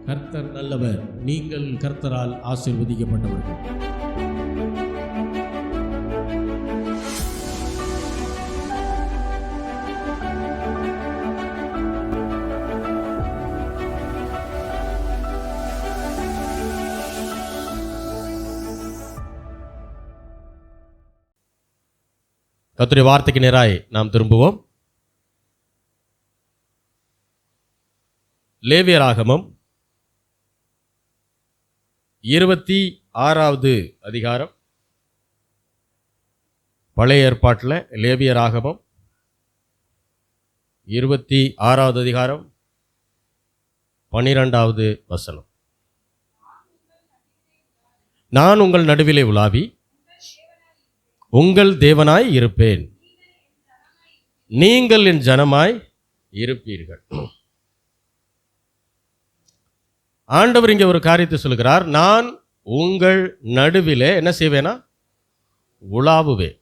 கர்த்தர் நல்லவர். நீங்கள் கர்த்தரால் ஆசீர்வதிக்கப்பட்டவர்கள். கர்த்தருடைய வார்த்தைக்கு நேராய் நாம் திரும்புவோம். லேவியராகமம் 26வது அதிகாரம். பழைய ஏற்பாட்டில் லேவியராகமம் 26வது அதிகாரம் 12வது வசனம். நான் உங்கள் நடுவிலே உலாவி உங்கள் தேவனாய் இருப்பேன், நீங்கள் என் ஜனமாய் இருப்பீர்கள். ஆண்டவர் இங்கே ஒரு காரியத்தை சொல்கிறார். நான் உங்கள் நடுவிலே என்ன செய்வேனா? உலாவுவேன்.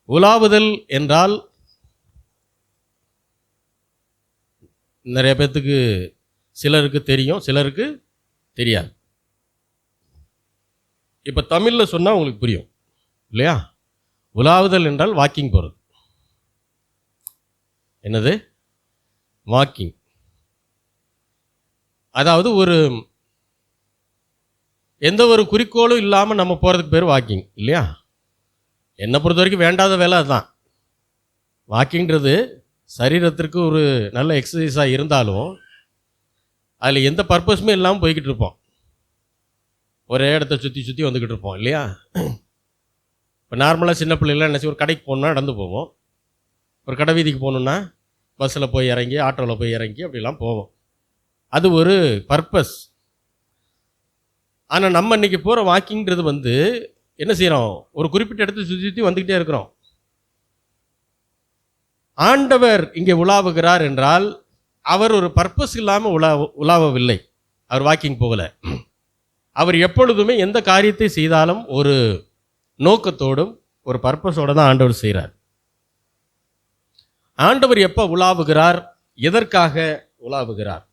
உலாவுதல் என்றால் நிறைய பேர்த்துக்கு சிலருக்கு தெரியும், சிலருக்கு தெரியாது. இப்போ தமிழில் சொன்னால் உங்களுக்கு புரியும் இல்லையா? உலாவுதல் என்றால் வாக்கிங் போகிறது. என்னது? வாக்கிங். அதாவது எந்த ஒரு குறிக்கோளும் இல்லாமல் நம்ம போகிறதுக்கு பேர் வாக்கிங் இல்லையா? என்னை பொறுத்த வரைக்கும் வேண்டாத வேலை அதுதான். வாக்கிங்கிறது சரீரத்திற்கு ஒரு நல்ல எக்ஸசைஸாக இருந்தாலும் அதில் எந்த பர்பஸுமே இல்லாமல் போய்கிட்டு இருப்போம். ஒரே இடத்த சுற்றி சுற்றி வந்துக்கிட்டு இருப்போம் இல்லையா? இப்போ நார்மலாக சின்ன பிள்ளைகளாம் என்ன செய்வோம்? ஒரு கடைக்கு போகணுன்னா நடந்து போவோம், ஒரு கடை வீதிக்கு போகணுன்னா பஸ்ஸில் போய் இறங்கி, ஆட்டோவில் போய் இறங்கி அப்படிலாம் போவோம். அது ஒரு பர்பஸ். ஆனால் நம்ம இன்றைக்கி போகிற வாக்கிங்கிறது என்ன செய்கிறோம்? ஒரு குறிப்பிட்ட இடத்தை சுற்றி சுற்றி வந்துக்கிட்டே இருக்கிறோம். ஆண்டவர் இங்கே உலாவுகிறார் என்றால் அவர் ஒரு பர்பஸ் இல்லாமல் உலாவவில்லை. அவர் வாக்கிங் போகலை. அவர் எப்பொழுதுமே எந்த காரியத்தை செய்தாலும் ஒரு நோக்கத்தோடும் ஒரு பர்பஸோடு தான் ஆண்டவர் செய்கிறார். ஆண்டவர் எப்போ உலாவுகிறார்? எதற்காக உலாவுகிறார்?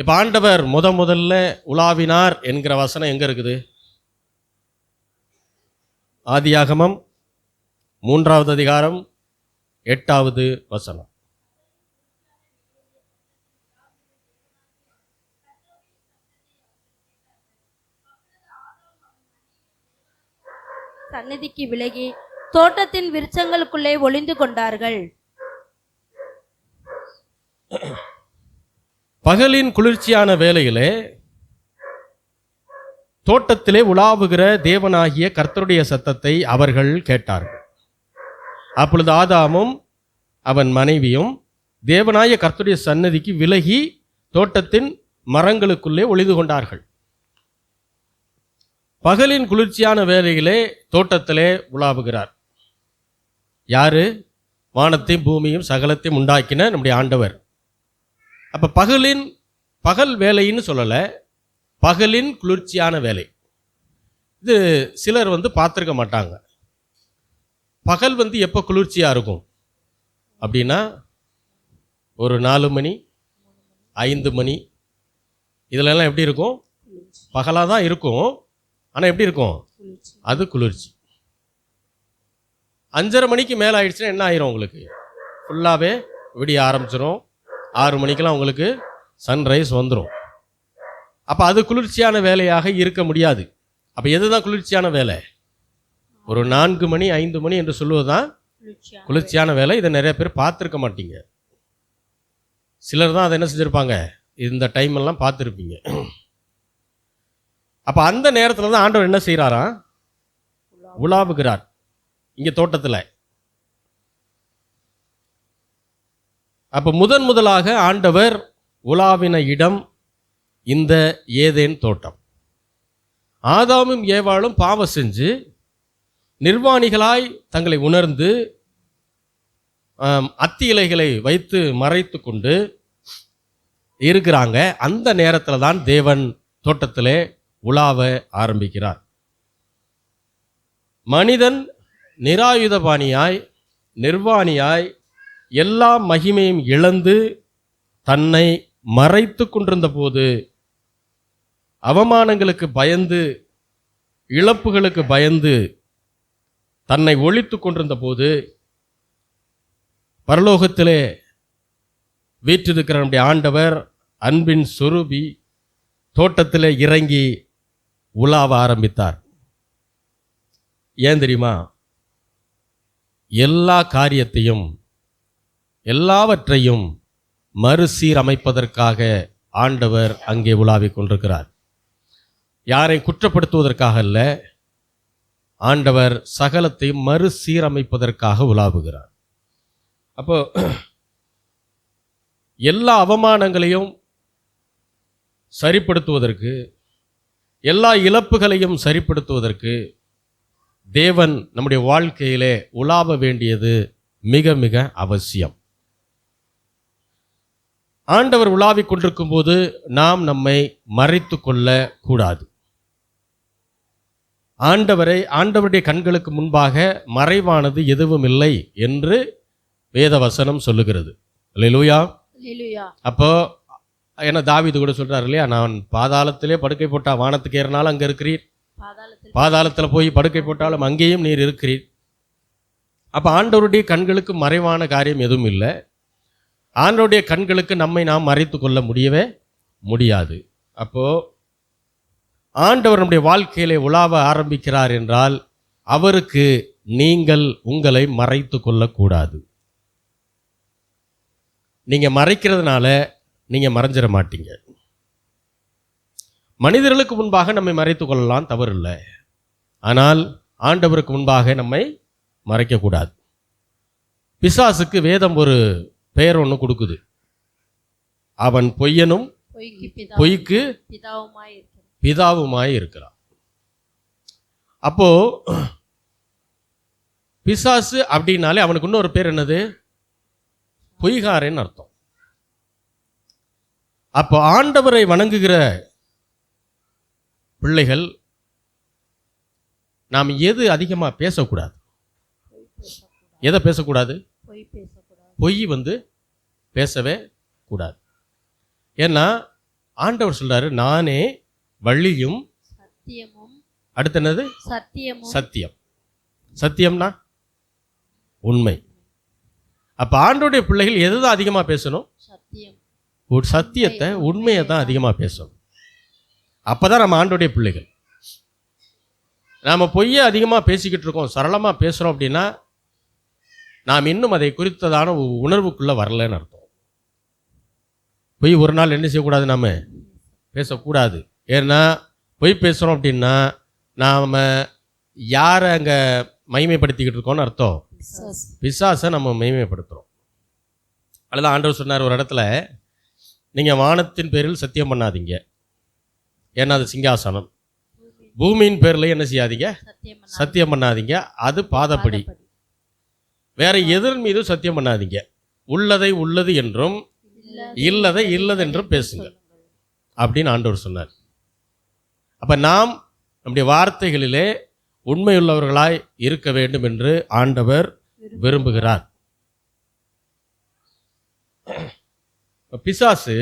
இப்போ ஆண்டவர் முதல்ல உலாவினார் என்கிற வசனம் எங்கே இருக்குது? ஆதியாகமம் 3வது அதிகாரம் 8வது வசனம். சந்நிதிக்கு விலகி தோட்டத்தின் விருட்சங்களுக்குள்ளே ஒளிந்து கொண்டார்கள். பகலின் குளிர்ச்சியான வேளையிலே தோட்டத்திலே உலாவுகிற தேவனாகிய கர்த்தருடைய சத்தத்தை அவர்கள் கேட்டார்கள். அப்பொழுது ஆதாமும் அவன் மனைவியும் தேவனாகிய கர்த்தருடைய சந்நிதிக்கு விலகி தோட்டத்தின் மரங்களுக்குள்ளே ஒளிந்து கொண்டார்கள். பகலின் குளிர்ச்சியான வேளையிலே தோட்டத்திலே உலாவுகிறார் யாரு? வானத்தையும் பூமியும் சகலத்தையும் உண்டாக்கின நம்முடைய ஆண்டவர். அப்போ பகல் வேலைன்னு சொல்லலை, பகலின் குளிர்ச்சியான வேலை. இது சிலர் பார்த்துருக்க மாட்டாங்க. பகல் எப்போ குளிர்ச்சியாக இருக்கும் அப்படின்னா ஒரு 4 மணி 5 மணி இதிலெல்லாம் எப்படி இருக்கும்? பகலாக தான் இருக்கும். ஆனால் எப்படி இருக்கும்? அது குளிர்ச்சி. 5:30 மணிக்கு மேலே ஆயிடுச்சுன்னா என்ன ஆயிரும்? உங்களுக்கு ஃபுல்லாகவே விடிய ஆரம்பிச்சிடும். 6 மணிக்கெல்லாம் உங்களுக்கு சன்ரைஸ் வந்துடும். அப்போ அது குளிர்ச்சியான வேலையாக இருக்க முடியாது. அப்போ எது தான் குளிர்ச்சியான வேலை? ஒரு 4 மணி 5 மணி என்று சொல்லுவது தான் குளிர்ச்சியான வேலை. இதை நிறைய பேர் பார்த்துருக்க மாட்டீங்க. சிலர் தான் அதை என்ன செஞ்சுருப்பாங்க, இந்த டைமெல்லாம் பார்த்துருப்பீங்க. அப்போ அந்த நேரத்தில் தான் ஆண்டவர் என்ன செய்கிறாராம்? உலாவுகிறார் இங்கே தோட்டத்தில். அப்போ முதலாக ஆண்டவர் உலாவின இடம் இந்த ஏதேன் தோட்டம். ஆதாமும் ஏவாளும் பாவம் செஞ்சு நிர்வாணிகளாய் தங்களை உணர்ந்து அத்தி இலைகளை வைத்து மறைத்து கொண்டு இருக்கிறாங்க. அந்த நேரத்தில் தான் தேவன் தோட்டத்திலே உலாவ ஆரம்பிக்கிறார். மனிதன் நிராயுதபாணியாய் நிர்வாணியாய் எல்லா மகிமையும் இழந்து தன்னை மறைத்து கொண்டிருந்த போது, அவமானங்களுக்கு பயந்து, இழப்புகளுக்கு பயந்து தன்னை ஒளித்து கொண்டிருந்த போது, பரலோகத்திலே வீற்றிருக்கிற நம்முடைய ஆண்டவர், அன்பின் சொரூபி, தோட்டத்திலே இறங்கி உலாவ ஆரம்பித்தார். ஏன் தெரியுமா? எல்லா காரியத்தையும், எல்லாவற்றையும் மறுசீரமைப்பதற்காக ஆண்டவர் அங்கே உலாவிக் கொண்டிருக்கிறார். யாரையும் குற்றப்படுத்துவதற்காக அல்ல, ஆண்டவர் சகலத்தையும் மறுசீரமைப்பதற்காக உலாவுகிறார். அப்போ எல்லா அவமானங்களையும் சரிப்படுத்துவதற்கு, எல்லா இழப்புகளையும் சரிப்படுத்துவதற்கு தேவன் நம்முடைய வாழ்க்கையிலே உலாவ வேண்டியது மிக மிக அவசியம். ஆண்டவர் உலாவிக் கொண்டிருக்கும் போது நாம் நம்மை மறைத்து கொள்ள கூடாது. ஆண்டவருடைய கண்களுக்கு முன்பாக மறைவானது எதுவும் இல்லை என்று வேதவசனம் சொல்லுகிறது. அல்லேலூயா. அப்போ ஏன்னா தாவீது கூட சொல்றாரு இல்லையா, நான் பாதாளத்திலே படுக்கை போட்டா வானத்துக்கு ஏறினாலும் அங்கே இருக்கிறீர், பாதாளத்தில் போய் படுக்கை போட்டாலும் அங்கேயும் நீர் இருக்கிறீர். அப்போ ஆண்டவருடைய கண்களுக்கு மறைவான காரியம் எதுவும் இல்லை. ஆண்டவருடைய கண்களுக்கு நம்மை நாம் மறைத்து கொள்ள முடியவே முடியாது. அப்போ ஆண்டவர் நம்முடைய வாழ்க்கையிலே உலாவ ஆரம்பிக்கிறார் என்றால் அவருக்கு நீங்கள் உங்களை மறைத்து கொள்ளக்கூடாது. நீங்க மறைக்கிறதுனால நீங்க மறைஞ்சிட மாட்டீங்க. மனிதர்களுக்கு முன்பாக நம்மை மறைத்து கொள்ளலாம், தவறு இல்லை. ஆனால் ஆண்டவருக்கு முன்பாக நம்மை மறைக்கக்கூடாது. பிசாசுக்கு வேதம் ஒரு பெயர் ஒன்று கொடுக்குது. அவன் பொய்யனும் பொய்க்கு பிதாவுமாய் இருக்கிறான். அப்போ பிசாசு அப்படின்னாலே அவனுக்கு இன்னொரு பேர் என்னது? பொய்காரன் அர்த்தம். அப்போ ஆண்டவரை வணங்குகிற பிள்ளைகள் நாம் எது அதிகமா பேசக்கூடாது? எதை பேசக்கூடாது? பொய் பேசவே கூடாது. ஏன்னா ஆண்டவர் சொல்றாரு, நானே வழியும் அடுத்து என்னது? சத்தியம். சத்தியம்னா உண்மை. அப்ப ஆண்டவருடைய பிள்ளைகள் எதுதான் அதிகமா பேசணும்? சத்தியத்தை, உண்மையை தான் அதிகமா பேசணும். அப்பதான் நம்ம ஆண்டவருடைய பிள்ளைகள். நாம பொய்யை அதிகமா பேசிக்கிட்டு இருக்கோம், சரளமா பேசுறோம் அப்படின்னா நாம் இன்னும் அதை குறித்ததான உணர்வுக்குள்ள வரலன்னு அர்த்தம். பொய் ஒரு நாள் என்ன செய்யக்கூடாது? நாம பேசக்கூடாது. ஏன்னா பொய் பேசுறோம் அப்படின்னா நாம யாரை அங்க மகிமைப்படுத்திக்கிட்டு இருக்கோம்னு அர்த்தம். பிசாசை நம்ம மகிமைப்படுத்துறோம். அதுதான் ஆண்டவர் சொன்னார் ஒரு இடத்துல, நீங்க வானத்தின் பேரில் சத்தியம் பண்ணாதீங்க, ஏன்னா அது சிங்காசனம். பூமியின் பேர்ல என்ன செய்யாதீங்க? சத்தியம் பண்ணாதீங்க, அது பாதப்படி. வேற எதன் மீது சத்தியம் பண்ணாதீங்க. உள்ளதை உள்ளது என்றும் இல்லதை இல்லது என்றும் பேசுங்க அப்படின்னு ஆண்டவர் சொன்னார். அப்ப நாம் நம்முடைய வார்த்தைகளிலே உண்மையுள்ளவர்களாய் இருக்க வேண்டும் என்று ஆண்டவர் விரும்புகிறார். பிசாசு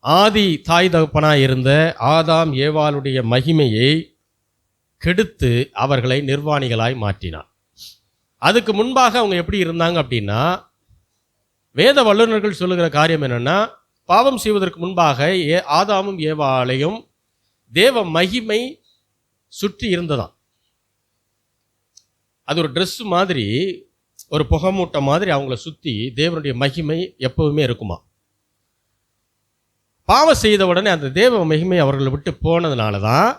ஆதி தாய் தகப்பனாய் இருந்த ஆதாம் ஏவாளுடைய மகிமையை கெடுத்து அவர்களை நிர்வாணிகளாய் மாற்றினார். அதுக்கு முன்பாக அவங்க எப்படி இருந்தாங்க அப்படின்னா, வேத வல்லுநர்கள் சொல்லுகிற காரியம் என்னன்னா, பாவம் செய்வதற்கு முன்பாக ஆதாமும் ஏவாளையும் தேவ மகிமை சுற்றி இருந்ததாம். அது ஒரு ட்ரெஸ் மாதிரி, ஒரு புகமூட்டை மாதிரி அவங்கள சுற்றி தேவனுடைய மகிமை எப்பவுமே இருக்குமா. பாவம் செய்த உடனே அந்த தேவ மகிமை அவர்களை விட்டு போனதுனால தான்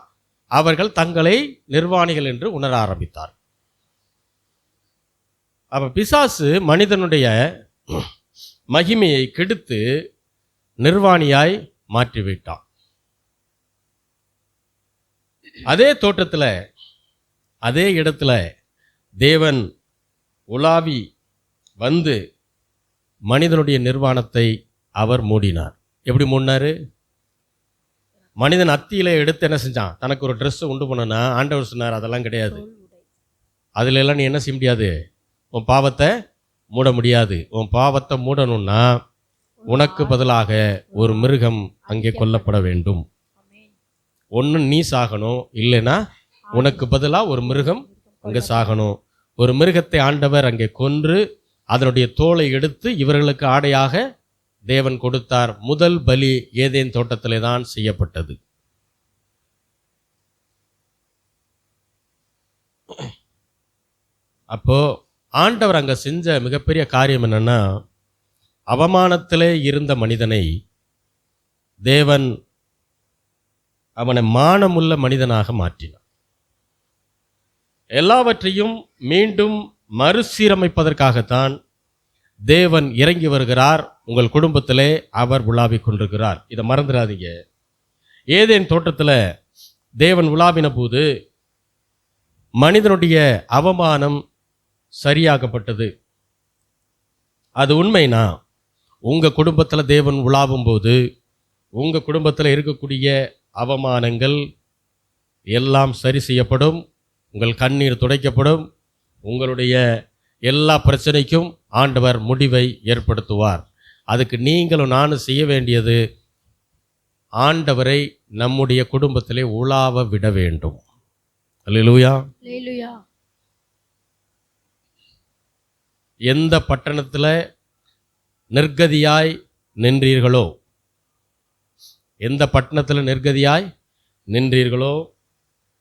அவர்கள் தங்களை நிர்வாணிகள் என்று உணர ஆரம்பித்தார். அப்ப பிசாசு மனிதனுடைய மகிமையை கெடுத்து நிர்வாணியாய் மாற்றிவிட்டான். அதே தோட்டத்தில், அதே இடத்துல தேவன் உலாவி வந்து மனிதனுடைய நிர்வாணத்தை அவர் மூடினார். எப்படி மூடினாரு? மனிதன் அத்தியில எடுத்து என்ன செஞ்சான்? தனக்கு ஒரு ட்ரெஸ் உண்டு பண்ணனா ஆண்டவர் சொன்னார், அதெல்லாம் கிடையாது, அதுல எல்லாம் நீ என்ன செய்ய முடியாது, உன் பாவத்தை மூட முடியாது. உன் பாவத்தை மூடணும்னா உனக்கு பதிலாக ஒரு மிருகம் அங்கே கொல்லப்பட வேண்டும். ஒன்று நீ சாகணும், இல்லைன்னா உனக்கு பதிலாக ஒரு மிருகம் அங்கே சாகணும். ஒரு மிருகத்தை ஆண்டவர் அங்கே கொன்று அதனுடைய தோலை எடுத்து இவர்களுக்கு ஆடையாக தேவன் கொடுத்தார். முதல் பலி ஏதேன் தோட்டத்திலே தான் செய்யப்பட்டது. அப்போ ஆண்டவர் அங்க செஞ்ச மிகப்பெரிய காரியம் என்னன்னா, அவமானத்திலே இருந்த மனிதனை தேவன் அவனை மானமுள்ள மனிதனாக மாற்றினார். எல்லாவற்றையும் மீண்டும் மறுசீரமைப்பதற்காகத்தான் தேவன் இறங்கி வருகிறார். உங்கள் குடும்பத்திலே அவர் உலாவிக் கொண்டிருக்கிறார். இதை மறந்துடாதீங்க. ஏதேன் தோட்டத்தில் தேவன் உலாவின போது மனிதனுடைய அவமானம் சரியாக்கப்பட்டது. அது உண்மைனா உங்கள் குடும்பத்தில் தேவன் உலாவும் போது உங்கள் குடும்பத்தில் இருக்கக்கூடிய அவமானங்கள் எல்லாம் சரி செய்யப்படும். உங்கள் கண்ணீர் துடைக்கப்படும். உங்களுடைய எல்லா பிரச்சனைக்கும் ஆண்டவர் முடிவை ஏற்படுத்துவார். அதுக்கு நீங்களும் நானும் செய்ய வேண்டியது ஆண்டவரை நம்முடைய குடும்பத்திலே உலாவ விட வேண்டும். அல்லேலூயா. எந்த பட்டணத்தில் நிர்கதியாய் நின்றீர்களோ, எந்த பட்டணத்தில் நிர்கதியாய் நின்றீர்களோ,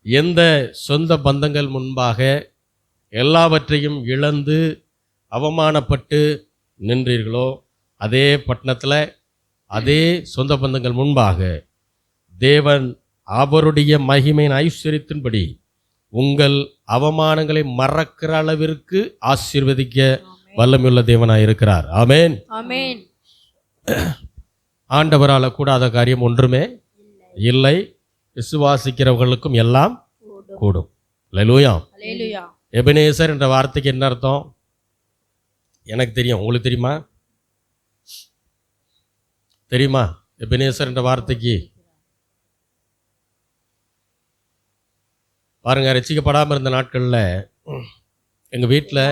எந்த சொந்த பந்தங்கள் முன்பாக எல்லாவற்றையும் இழந்து அவமானப்பட்டு நின்றீர்களோ, அதே பட்டணத்தில் அதே சொந்த பந்தங்கள் முன்பாக தேவன் அவருடைய மகிமையின் ஐஸ்வரியத்தின்படி உங்கள் அவமானங்களை மறக்கிற அளவிற்கு ஆசீர்வதிக்க வல்லமையுள்ள தேவனாய் இருக்கிறார். ஆமென். ஆமென். ஆண்டவரால் கூடாத காரியம் ஒன்றுமே இல்லை. விசுவாசிக்கிறவர்களுக்கும் எல்லாம் கூடும். அல்லேலூயா. எபனேசர் என்ற வார்த்தைக்கு என்ன அர்த்தம்? எனக்கு தெரியும். உங்களுக்கு தெரியுமா? தெரியுமா எபனேசர் என்ற வார்த்தைக்கு? பாருங்க, ரட்சிக்கப்படாமல் இருந்த நாட்களில் எங்கள் வீட்டில்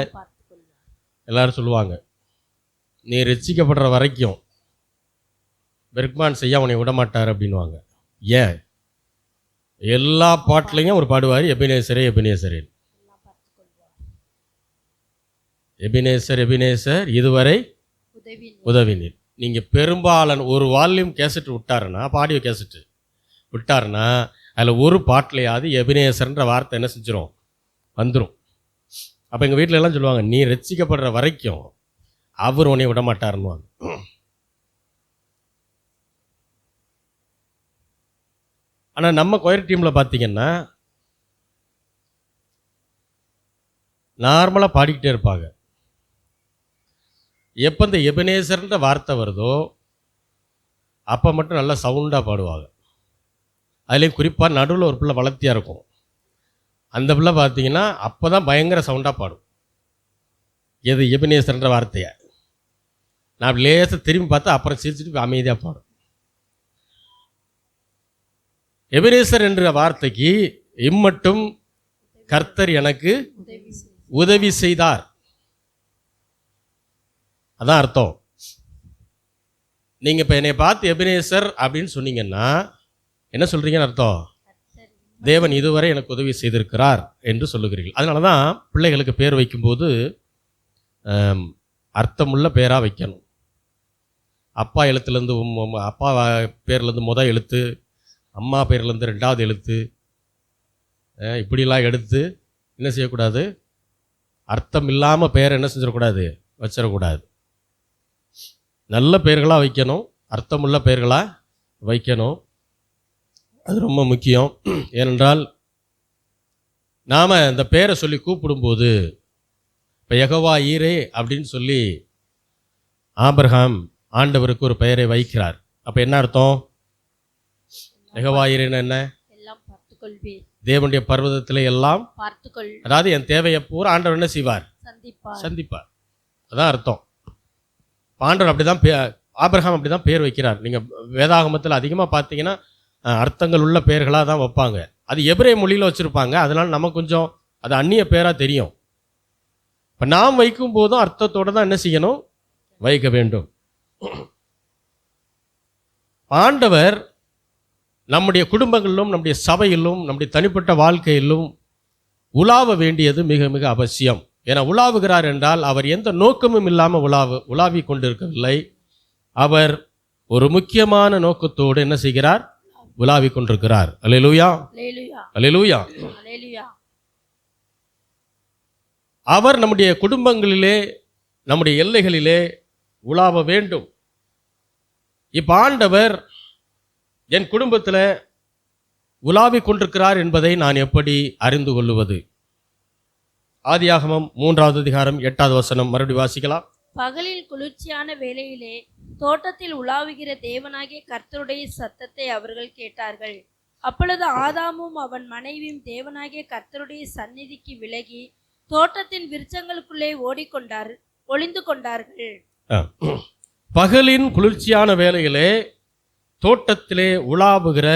எல்லாரும் சொல்லுவாங்க, நீ ரட்சிக்கப்படுற வரைக்கும் பெர்க்மான் செய்ய அவனை விட மாட்டார் அப்படின்வாங்க. ஏன்? எல்லா பாட்டிலையும் ஒரு பாடுவார், எபினேசரே எபினேசரே, எபினேசர் எபினேசர் இதுவரை உதவினீர். நீங்கள் பெரும்பாலான ஒரு வால்யூம் கேசட் விட்டாருன்னா, பாடியோ கேசட்டு விட்டாருன்னா, அதில் ஒரு பாட்டிலையாவது எபினேசர்ன்ற வார்த்தை என்ன செஞ்சிடும்? வந்துடும். அப்போ எங்கள் வீட்டில் எல்லாம் சொல்லுவாங்க, நீ ரட்சிக்கப்படுற வரைக்கும் அவர் உன்னை விட மாட்டாருன்னுவாங்க. ஆனால் நம்ம கொயர் டீமில் பார்த்தீங்கன்னா நார்மலாக பாடிக்கிட்டே இருப்பாங்க. எப்போ இந்த எபினேசர்ன்ற வார்த்தை வருதோ அப்போ மட்டும் நல்லா சவுண்டாக பாடுவாங்க. அதுலேயும் குறிப்பாக நடுவில் ஒரு பிள்ளை வளர்த்தியாக இருக்கும். அந்த பிள்ளை பார்த்தீங்கன்னா அப்போ தான் பயங்கர சவுண்டாக பாடும். எது? எபினேசர்ன்ற வார்த்தையை. நான் லேசாக திரும்பி பார்த்தா அப்புறம் சிரிச்சுட்டு அமைதியாக பாடும். எபினேசர் என்ற வார்த்தைக்கு இம்மட்டும் கர்த்தர் எனக்கு உதவி செய்தார், அதான் அர்த்தம். நீங்கள் இப்போ என்னை பார்த்து எபினேசர் அப்படின்னு சொன்னீங்கன்னா என்ன சொல்கிறீங்கன்னு அர்த்தம்? தேவன் இதுவரை எனக்கு உதவி செய்திருக்கிறார் என்று சொல்லுகிறீர்கள். அதனால தான் பிள்ளைகளுக்கு பேர் வைக்கும்போது அர்த்தமுள்ள பேராக வைக்கணும். அப்பா எழுத்துலேருந்து அப்பா பேர்லேருந்து முதல் எழுத்து, அம்மா பேர்லேருந்து ரெண்டாவது எழுத்து, இப்படிலாம் எடுத்து என்ன செய்யக்கூடாது? அர்த்தம் இல்லாமல் பேரை என்ன செஞ்சிடக்கூடாது? வச்சிடக்கூடாது. நல்ல பெயர்களாக வைக்கணும், அர்த்தமுள்ள பெயர்களாக வைக்கணும். அது ரொம்ப முக்கியம். ஏனென்றால் நாம் இந்த பேரை சொல்லி கூப்பிடும்போது, இப்போ யெகோவா ஈரே அப்படின்னு சொல்லி ஆபிரகாம் ஆண்டவருக்கு ஒரு பெயரை வைக்கிறார். அப்போ என்ன அர்த்தம்? யெகோவா ஈரேன்னு என்ன? தேவனுடைய பர்வதத்தில் எல்லாம் பார்த்துக்கொள். அதாவது என் தேவையை பூரா ஆண்டவர் என்ன செய்வார்? சந்திப்பார். அதான் அர்த்தம். ஆண்டவர் அப்படி தான் ஆபிரகாம் அப்படி தான் பேர் வைக்கிறார். நீங்கள் வேதாகமத்தில் அதிகமாக பார்த்தீங்கன்னா அர்த்தங்கள் உள்ள பெயர்களாக தான் வைப்பாங்க. அது எபிரேய மொழியில் வச்சுருப்பாங்க. அதனால் நமக்கு கொஞ்சம் அது அந்நிய பேராக தெரியும். இப்போ நாம் வைக்கும் போதும் அர்த்தத்தோடு தான் என்ன செய்யணும்? வைக்க வேண்டும். ஆண்டவர் நம்முடைய குடும்பங்களிலும் நம்முடைய சபையிலும் நம்முடைய தனிப்பட்ட வாழ்க்கையிலும் உலாவ வேண்டியது மிக மிக அவசியம். ஏன்னா உலாவுகிறார் என்றால் அவர் எந்த நோக்கமும் இல்லாமல் உலாவி கொண்டிருக்கவில்லை. அவர் ஒரு முக்கியமான நோக்கத்தோடு என்ன செய்கிறார்? உலாவி கொண்டிருக்கிறார். அல்லேலூயா, அல்லேலூயா. அவர் நம்முடைய குடும்பங்களிலே நம்முடைய எல்லைகளிலே உலாவ வேண்டும். இப்ப ஆண்டவர் என் குடும்பத்தில் உலாவி கொண்டிருக்கிறார் என்பதை நான் எப்படி அறிந்து கொள்ளுவது? ஆதியாகமம் 3வது அதிகாரம் 8வது வசனம் மறுபடியும் வாசிக்கலாம். பகலில் குளிர்ச்சியான வேளையிலே தோட்டத்தில் உலாவுகிற தேவனாகிய கர்த்தருடைய சத்தத்தை அவர்கள் கேட்டார்கள். அப்பொழுது ஆதாமும் அவன் மனைவியும் தேவனாகிய கர்த்தருடைய சந்நிதிக்கு விலகி தோட்டத்தின் விருட்சங்களுக்குள்ளே ஒளிந்து கொண்டார்கள். பகலின் குளிர்ச்சியான வேளையிலே தோட்டத்திலே உலாவுகிற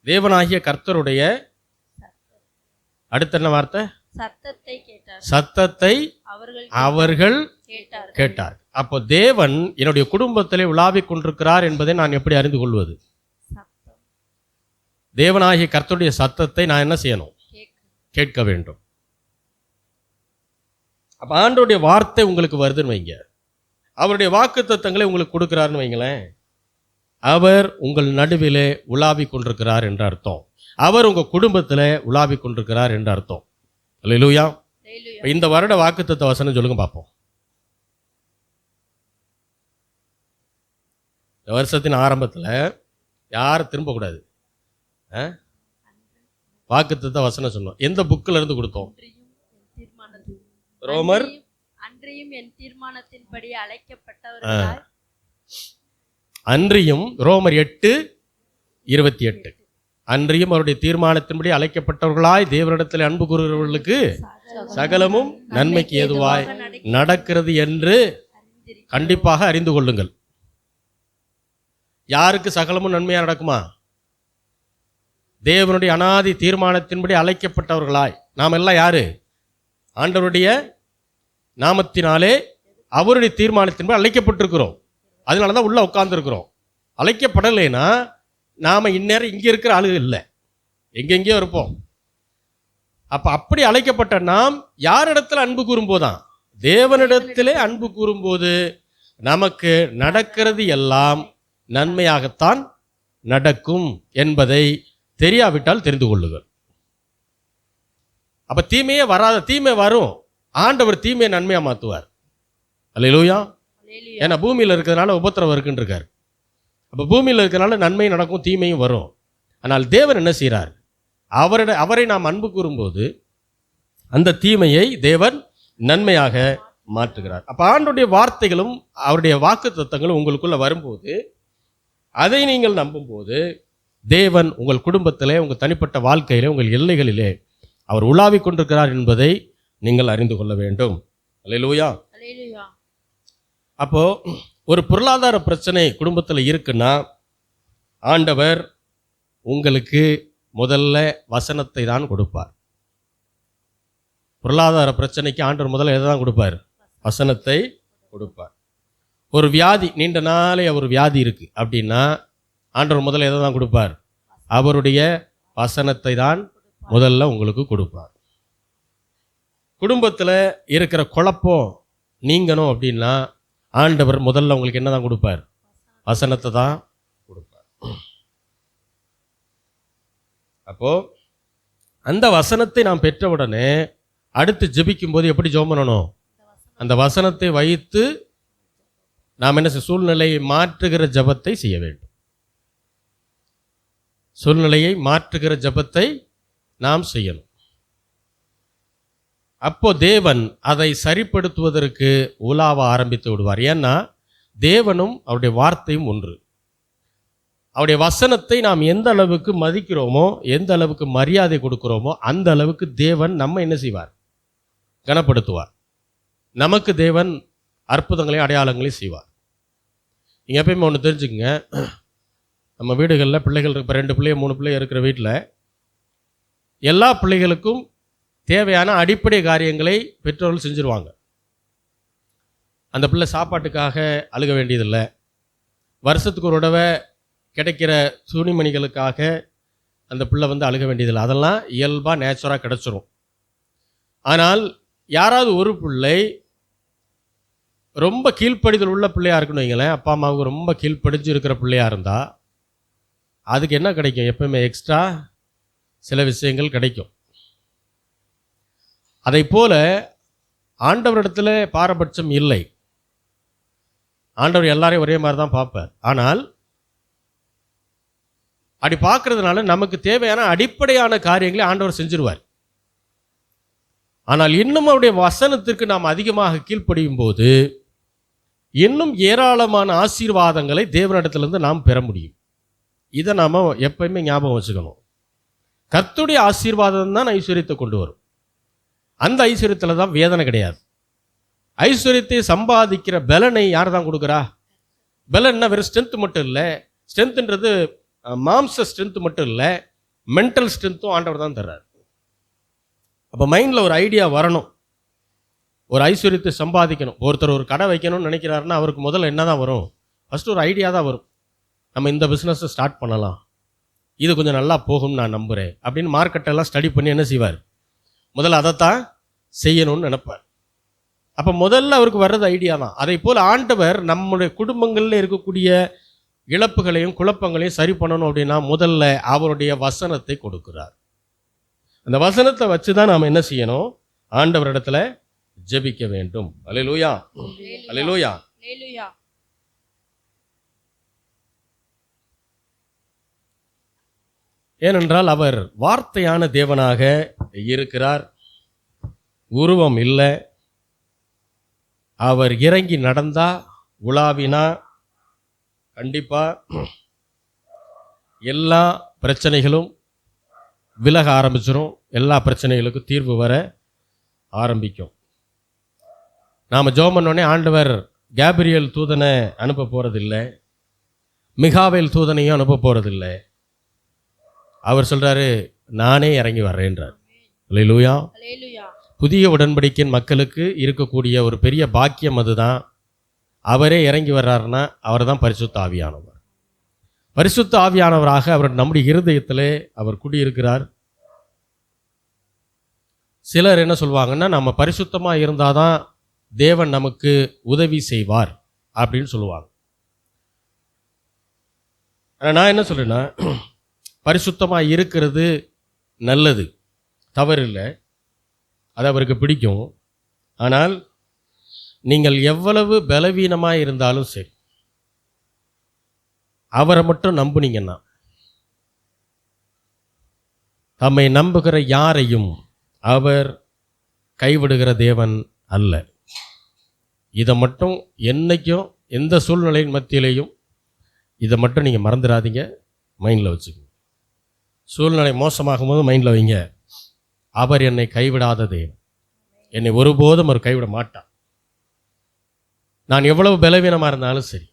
தேவனாகிய கர்த்தருடைய அடுத்த என்ன வார்த்தை? சத்தத்தை அவர்கள் கேட்டார். அப்போ தேவன் என்னுடைய குடும்பத்திலே உலாவிக் கொண்டிருக்கிறார் என்பதை நான் எப்படி அறிந்து கொள்வது? தேவனாகிய கர்த்தருடைய சத்தத்தை நான் என்ன செய்யணும்? கேட்க வேண்டும். அப்ப ஆண்டவருடைய வார்த்தை உங்களுக்கு வருதுன்னு வைங்க, அவருடைய வாக்குத்தத்தங்களை உங்களுக்கு கொடுக்கிறாருன்னு வைங்களேன், அவர் உங்கள் நடுவிலே உலாவிக் கொண்டிருக்கிறார் என்ற அர்த்தம். அவர் உங்க குடும்பத்தில் உலாவிக் கொண்டிருக்கிறார் என்ற அர்த்தம். அல்லேலூயா. இந்த வருட வாக்குத்தத்த வசனம் சொல்லுங்க பார்ப்போம். இந்த வருஷத்தின் ஆரம்பத்தில் யாரும் திரும்பக்கூடாது. வாக்குத்தத்த வசனம் சொன்னோம். எந்த புக்கில் இருந்து கொடுத்தோம்? ரோமர். அன்றியும் என் தீர்மானத்தின்படி அழைக்கப்பட்டவர்களாய். அன்றியும் ரோமர் 8:28. அன்றியும் அவருடைய தீர்மானத்தின்படி அழைக்கப்பட்டவர்களாய் தேவனிடத்தில் அன்பு கூறுகிறவர்களுக்கு சகலமும் நன்மைக்கு ஏதுவாய் நடக்கிறது என்று கண்டிப்பாக அறிந்து கொள்ளுங்கள். யாருக்கு சகலமும் நன்மையா நடக்குமா? தேவனுடைய அனாதி தீர்மானத்தின்படி அழைக்கப்பட்டவர்களாய். நாம் எல்லாம் யாரு? ஆண்டவருடைய நாமத்தினாலே அவருடைய தீர்மானத்தின்படி அழைக்கப்பட்டிருக்கிறோம். அதனால தான் உள்ள உட்கார்ந்துருக்கிறோம். அழைக்கப்படலைன்னா நாம இந்நேரம் இங்கே இருக்கிற ஆளுகள் இல்லை, எங்கெங்கேயோ இருப்போம். அப்ப அப்படி அழைக்கப்பட்ட நாம் யாரிடத்துல அன்பு கூறும்போதான்? தேவனிடத்திலே அன்பு கூறும்போது நமக்கு நடக்கிறது எல்லாம் நன்மையாகத்தான் நடக்கும் என்பதை தெரியாவிட்டால் தெரிந்து கொள்ளுங்கள். அப்ப தீமையே வராத, தீமை வரும், ஆண்டவர் தீமையை நன்மையா மாத்துவார். அல்லேலூயா. ஏன்னா பூமியில் இருக்கிறதுனால உபத்திரவம் இருக்குன்னு இருக்காரு. அப்ப பூமியில் இருக்கிறதுனால நன்மை நடக்கும், தீமையும் வரும். ஆனால் தேவன் என்ன செய்கிறார்? அவரை நாம் அன்பு கூறும்போது அந்த தீமையை தேவன் நன்மையாக மாற்றுகிறார். அப்ப ஆண்டவருடைய வார்த்தைகளும் அவருடைய வாக்குத்தத்தங்களும் உங்களுக்குள்ள வரும்போது அதை நீங்கள் நம்பும்போது தேவன் உங்கள் குடும்பத்திலே, உங்கள் தனிப்பட்ட வாழ்க்கையிலே, உங்கள் எல்லைகளிலே அவர் உலாவிக் கொண்டிருக்கிறார் என்பதை நீங்கள் அறிந்து கொள்ள வேண்டும். அல்லேலூயா. அப்போ ஒரு பொருளாதார பிரச்சனை குடும்பத்தில் இருக்குன்னா ஆண்டவர் உங்களுக்கு முதல்ல வசனத்தை தான் கொடுப்பார். பொருளாதார பிரச்சனைக்கு ஆண்டவர் முதல்ல எதை தான் கொடுப்பார்? வசனத்தை கொடுப்பார். ஒரு வியாதி, நீண்ட நாளே ஒரு வியாதி இருக்கு அப்படின்னா ஆண்டவர் முதல்ல எதை தான் கொடுப்பார்? அவருடைய வசனத்தை தான் முதல்ல உங்களுக்கு கொடுப்பார். குடும்பத்தில் இருக்கிற குழப்பம் நீங்கணும் அப்படின்னா ஆண்டவர் முதல்ல உங்களுக்கு என்ன தான் கொடுப்பார்? வசனத்தை தான் கொடுப்பார். அப்போ அந்த வசனத்தை நாம் பெற்றவுடனே அடுத்து ஜெபிக்கும் போது எப்படி ஜெபம் பண்ணணும்? அந்த வசனத்தை வைத்து நாம் என்ன சூழ்நிலையை மாற்றுகிற ஜெபத்தை செய்ய வேண்டும். சூழ்நிலையை மாற்றுகிற ஜெபத்தை நாம் செய்யணும். அப்போ தேவன் அதை சரிப்படுத்துவதற்கு உலாவ ஆரம்பித்து விடுவார். ஏன்னா தேவனும் அவருடைய வார்த்தையும் ஒன்று. அவருடைய வசனத்தை நாம் எந்த அளவுக்கு மதிக்கிறோமோ, எந்த அளவுக்கு மரியாதை கொடுக்கிறோமோ அந்த அளவுக்கு தேவன் நம்ம என்ன செய்வார்? கனப்படுத்துவார். நமக்கு தேவன் அற்புதங்களையும் அடையாளங்களையும் செய்வார். நீங்கள் எப்பயுமே ஒன்று தெரிஞ்சுக்கங்க, நம்ம வீடுகளில் பிள்ளைகள் இப்போ 2 பிள்ளைய 3 பிள்ளைய இருக்கிற வீட்டில் எல்லா பிள்ளைகளுக்கும் தேவையான அடிப்படை காரியங்களை பெற்றோர்கள் செஞ்சுருவாங்க. அந்த பிள்ளை சாப்பாட்டுக்காக அழுக வேண்டியதில்லை. வருஷத்துக்கு ஒரு தடவை கிடைக்கிற துணிமணிகளுக்காக அந்த பிள்ளை வந்து அழுக வேண்டியதில்லை. அதெல்லாம் இயல்பாக நேச்சுராக கிடச்சிரும். ஆனால் யாராவது ஒரு பிள்ளை ரொம்ப கீழ்ப்படிதல் உள்ள பிள்ளையாக இருக்குன்னு வைங்களேன், அப்பா அம்மாவுக்கு ரொம்ப கீழ்ப்படிஞ்சு இருக்கிற பிள்ளையாக இருந்தால் அதுக்கு என்ன கிடைக்கும்? எப்பவுமே எக்ஸ்ட்ரா சில விஷயங்கள் கிடைக்கும். அதை போல ஆண்டவரிடத்துல பாரபட்சம் இல்லை. ஆண்டவர் எல்லாரையும் ஒரே மாதிரி தான் பார்ப்பார். ஆனால் அப்படி பார்க்கறதுனால நமக்கு தேவையான அடிப்படையான காரியங்களை ஆண்டவர் செஞ்சிருவார். ஆனால் இன்னும் அவருடைய வசனத்திற்கு நாம் அதிகமாக கீழ்ப்படியும் போது இன்னும் ஏராளமான ஆசீர்வாதங்களை தேவனிடத்திலிருந்து நாம் பெற முடியும். இதை நாம் எப்பயுமே ஞாபகம் வச்சுக்கணும். கர்த்தருடைய ஆசீர்வாதம் தான் ஐஸ்வர்யத்தை கொண்டு வரும். அந்த ஐஸ்வர்யத்தில் தான் வேதனை கிடையாது. ஐஸ்வர்யத்தை சம்பாதிக்கிற பலனை யார் தான் கொடுக்குறா? பலன்னா வெறும் ஸ்ட்ரென்த் மட்டும் இல்லை. ஸ்ட்ரென்த்ன்றது மாம்ச ஸ்ட்ரென்த் மட்டும் இல்லை, மென்டல் ஸ்ட்ரென்த்தும் ஆண்டவர் தான் தர்றார். அப்போ மைண்டில் ஒரு ஐடியா வரணும். ஒரு ஐஸ்வர்யத்தை சம்பாதிக்கணும். ஒருத்தர் ஒரு கடை வைக்கணும்னு நினைக்கிறாருன்னா அவருக்கு முதல்ல என்ன தான் வரும்? ஃபஸ்ட்டு ஒரு ஐடியா தான் வரும். நம்ம இந்த பிஸ்னஸை ஸ்டார்ட் பண்ணலாம், இது கொஞ்சம் நல்லா போகும்னு நான் நம்புகிறேன் அப்படின்னு மார்க்கெட்டெல்லாம் ஸ்டடி பண்ணி என்ன செய்வார்? முதல்ல அதைத்தான் செய்யணும்னு நினைப்பார். அப்போ முதல்ல அவருக்கு வர்றது ஐடியா தான். அதை போல் ஆண்டவர் நம்முடைய குடும்பங்களில் இருக்கக்கூடிய இழப்புகளையும் குழப்பங்களையும் சரி பண்ணணும் அப்படின்னா முதல்ல அவருடைய வசனத்தை கொடுக்கிறார். அந்த வசனத்தை வச்சு தான் நாம் என்ன செய்யணும்? ஆண்டவரிடத்துல ஜெபிக்க வேண்டும். அல்லேலூயா, அல்லேலூயா. ஏனென்றால் அவர் வார்த்தையான தேவனாக இருக்கிறார். உருவம் இல்லை. அவர் இறங்கி நடந்தா, உலாவினா கண்டிப்பா எல்லா பிரச்சனைகளும் விலக ஆரம்பிச்சிடும். எல்லா பிரச்சனைகளுக்கும் தீர்வு வர ஆரம்பிக்கும். நாம் ஜெபம் பண்ணோடனே ஆண்டவர் கேப்ரியல் தூதனை அனுப்ப போகிறதில்லை, மிகாவேல் தூதனையும் அனுப்ப போகிறதில்லை. அவர் சொல்கிறாரு, நானே இறங்கி வர்றேன்றார். அல்லேலூயா. புதிய உடன்படிக்கையின் மக்களுக்கு இருக்கக்கூடிய ஒரு பெரிய பாக்கியம் அதுதான். அவரே இறங்கி வர்றாருன்னா அவர் தான் பரிசுத்த ஆவியானவர். பரிசுத்த ஆவியானவராக அவர் நம்முடைய இருதயத்திலே அவர் குடியிருக்கிறார். சிலர் என்ன சொல்லுவாங்கன்னா, நம்ம பரிசுத்தமாக இருந்தால் தான் தேவன் நமக்கு உதவி செய்வார் அப்படின்னு சொல்லுவாங்க. ஆனால் நான் என்ன சொல்றேன்னா, பரிசுத்தமாக இருக்கிறது நல்லது, தவறில்லை, அது அவருக்கு பிடிக்கும். ஆனால் நீங்கள் எவ்வளவு பலவீனமாக இருந்தாலும் சரி, அவரை மட்டும் நம்புனீங்கன்னா, தம்மை நம்புகிற யாரையும் அவர் கைவிடுகிற தேவன் அல்ல. இதை மட்டும் என்னைக்கும் எந்த சூழ்நிலையின் மத்தியிலையும் இதை மட்டும் நீங்கள் மறந்துடாதீங்க, மைண்டில் வச்சுக்கோங்க. சூழ்நிலை மோசமாகும் போது மைண்டில் வைங்க, அவர் என்னை கைவிடாத தேவன், என்னை ஒருபோதும் அவர் கைவிட மாட்டார். நான் எவ்வளவு பலவீனமாக இருந்தாலும் சரி,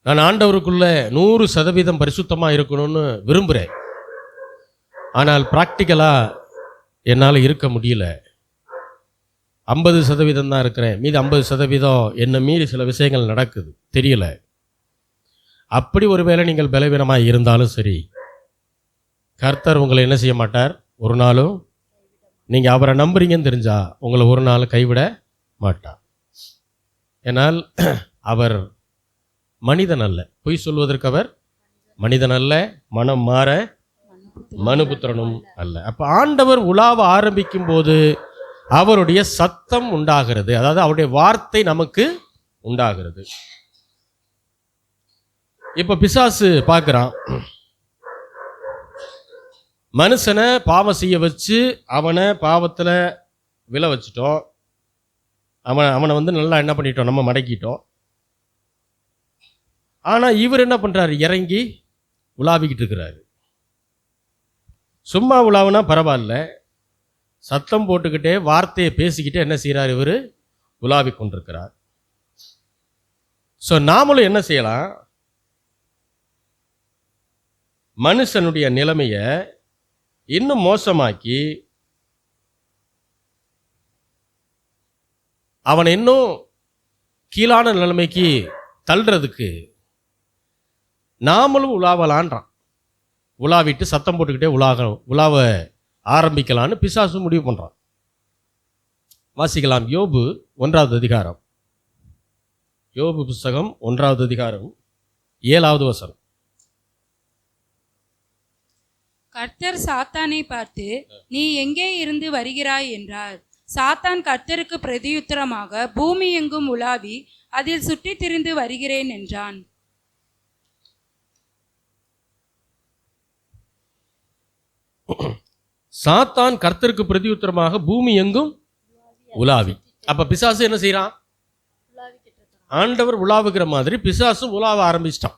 நான் ஆண்டவருக்குள்ள 100% பரிசுத்தமாக இருக்கணும்னு விரும்புகிறேன். ஆனால் ப்ராக்டிக்கலாக என்னால் இருக்க முடியல. 50% தான் இருக்கிறேன், மீதி 50% என்னை மீறி சில விஷயங்கள் நடக்குது, தெரியல. அப்படி ஒருவேளை நீங்கள் பலவீனமாக இருந்தாலும் சரி, கர்த்தர் உங்களை என்ன செய்ய மாட்டார்? ஒரு நாளும், நீங்கள் அவரை நம்புறீங்கன்னு தெரிஞ்சா உங்களை ஒரு நாள் கைவிட மாட்டார். ஏனால் அவர் மனிதன் அல்ல, பொய் சொல்வதற்கு அவர் மனிதன் அல்ல, மனம் மாற மனுபுத்திரனும் அல்ல. அப்போ ஆண்டவர் உலாவ ஆரம்பிக்கும் போது அவருடைய சத்தம் உண்டாகிறது, அதாவது அவருடைய வார்த்தை நமக்கு உண்டாகிறது. இப்போ பிசாசு பார்க்குறான், மனுஷனை பாவம் செய்ய வச்சு அவனை பாவத்தில் விழ வச்சுட்டோம், அவனை வந்து நல்லா என்ன பண்ணிட்டோம், நம்ம மடக்கிட்டோம். ஆனால் இவர் என்ன பண்ணுறாரு? இறங்கி உலாவிக்கிட்டு இருக்கிறாரு. சும்மா உலாவுனா பரவாயில்ல, சத்தம் போட்டுக்கிட்டே வார்த்தையை பேசிக்கிட்டே என்ன செய்கிறார்? இவர் உலாவி கொண்டிருக்கிறார். ஸோ நாமளும் என்ன செய்யலாம்? மனுஷனுடைய நிலைமையை இன்னும் மோசமாக்கி அவனை இன்னும் கீழான நிலைமைக்கு தள்ளுறதுக்கு நாமளும் உலாவலான்றான். உலாவிட்டு சத்தம் போட்டுக்கிட்டே உலாவ ஆரம்பிக்கலான்னு பிசாசு முடிவு பண்ணுறான். வாசிக்கலாம். யோபு 1வது அதிகாரம். யோபு புஸ்தகம் 1வது அதிகாரம் 7வது வசனம். கர்த்தர் சாத்தானை பார்த்து, நீ எங்கே இருந்து வருகிறாய் என்றார். சாத்தான் கர்த்தருக்கு பிரதியுத்தரமாக, பூமி எங்கும் உலாவி அதில் சுற்றித் திரிந்து வருகிறேன் என்றான். சாத்தான் கர்த்தருக்கு பிரதியுத்தரமாக பூமி எங்கும் உலாவி. அப்ப பிசாசு என்ன செய்யறான்? ஆண்டவர் உலாவுகிற மாதிரி பிசாசு உலாவ ஆரம்பிச்சிட்டான்.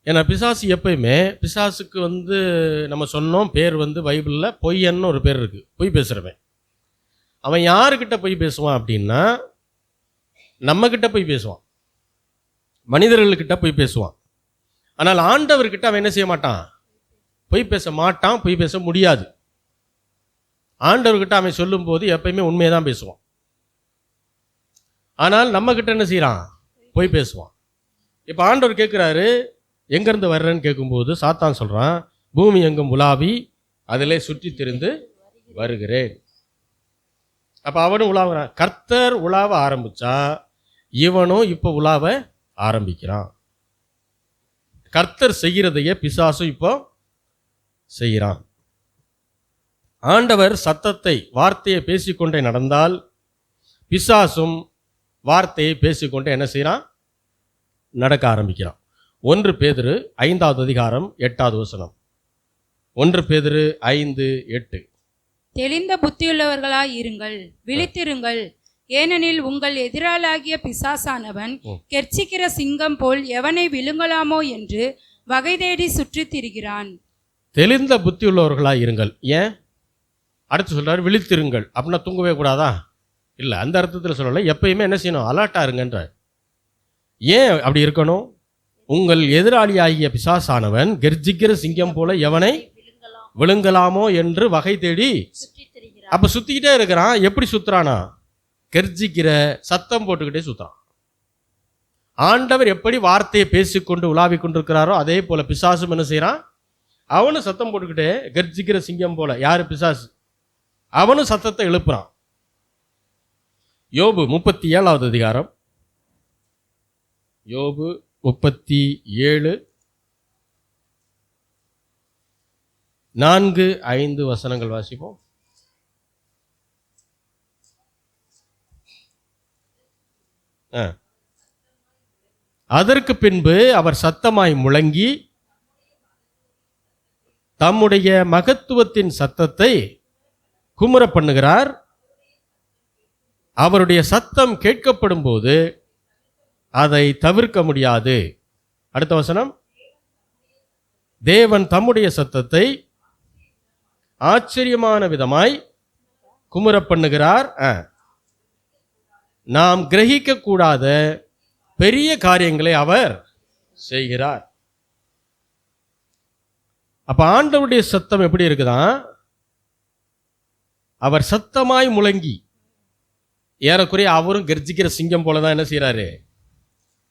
ஏன்னா பிசாசு எப்பயுமே, பிசாசுக்கு நம்ம சொன்னோம் பேர் பைபிளில் பொய்யன்னு ஒரு பேர் இருக்கு. பொய் பேசுறவன். அவன் யாருக்கிட்ட பொய் பேசுவான் அப்படின்னா, நம்ம கிட்ட பொய் பேசுவான், மனிதர்கள்கிட்ட பொய் பேசுவான். ஆனால் ஆண்டவர்கிட்ட அவன் என்ன செய்ய மாட்டான்? பொய் பேச மாட்டான், பொய் பேச முடியாது. ஆண்டவர்கிட்ட அவன் சொல்லும் போது எப்பயுமே உண்மையை தான் பேசுவான். ஆனால் நம்ம கிட்ட என்ன செய்யறான்? பொய் பேசுவான். இப்போ ஆண்டவர் கேட்குறாரு, எங்கேருந்து வர்றேன்னு கேட்கும்போது சாத்தான் சொல்கிறான், பூமி எங்கும் உலாவி அதிலே சுற்றி திரிந்து வருகிறேன். அப்போ அவனும் உலாவுறான். கர்த்தர் உலாவ ஆரம்பிச்சா இவனும் இப்போ உலாவ ஆரம்பிக்கிறான். கர்த்தர் செய்கிறதையே பிசாசும் இப்போ செய்கிறான். ஆண்டவர் சத்தத்தை, வார்த்தையை பேசிக்கொண்டே நடந்தால் பிசாசும் வார்த்தையை பேசிக்கொண்டே என்ன செய்கிறான்? நடக்க ஆரம்பிக்கிறான். 1 பேதுரு 5வது அதிகாரம் 8வது வசனம். 1 பேதுரு 5:8. தெளிந்த புத்தியுள்ளவர்களாய் இருங்கள், விழித்திருங்கள். ஏனெனில் உங்கள் எதிராளாகிய பிசாசானவன் கெர்ச்சிக்கிற சிங்கம் போல் எவனை விழுங்கலாமோ என்று வகை தேடி சுற்றித் திரிகிறான். தெளிந்த புத்தி உள்ளவர்களாக இருங்கள். ஏன் அடுத்து சொல்றாரு விழித்திருங்கள்? அப்படின்னா தூங்கவே கூடாதா? இல்லை, அந்த அர்த்தத்தில் சொல்லலை. எப்பயுமே என்ன செய்யணும்? அலர்ட்டாக இருங்கன்ற. ஏன் அப்படி இருக்கணும்? உங்கள் எதிராளியாகிய பிசாசானவன் கெர்ச்சிக்கிற சிங்கம் போல எவனை விழுங்கலாமோ என்று வகை தேடி அப்போ சுற்றிக்கிட்டே இருக்கிறான். எப்படி சுற்றுறானா? கெர்ச்சிக்கிற சத்தம் போட்டுக்கிட்டே சுற்றுறான். ஆண்டவர் எப்படி வார்த்தையை பேசிக்கொண்டு உலாவிக் கொண்டிருக்கிறாரோ அதே போல பிசாசும் என்ன செய்கிறான்? அவனும் சத்தம் போட்டுக்கிட்டே கர்ஜிக்கிற சிங்கம் போல. யாரு? பிசாசு. அவனும் சத்தத்தை எழுப்புறான். யோபு 37வது அதிகாரம். யோபு 37 4-5 வசனங்கள் வாசிப்போம். அதற்கு பின்பு அவர் சத்தமாய் முழங்கி தம்முடைய மகத்துவத்தின் சத்தத்தை குமுற பண்ணுகிறார். அவருடைய சத்தம் கேட்கப்படும் போது அதை தவிர்க்க முடியாது. அடுத்த வசனம். தேவன் தம்முடைய சத்தத்தை ஆச்சரியமான விதமாய் குமுற பண்ணுகிறார். நாம் கிரகிக்க கூடாத பெரிய காரியங்களை அவர் செய்கிறார். அப்ப ஆண்டவருடைய சத்தம் எப்படி இருக்குதான்? அவர் சத்தமாய் முழங்கி, ஏறக்குறைய அவரும் கர்ஜிக்கிற சிங்கம் போலதான் என்ன செய்யறாரு?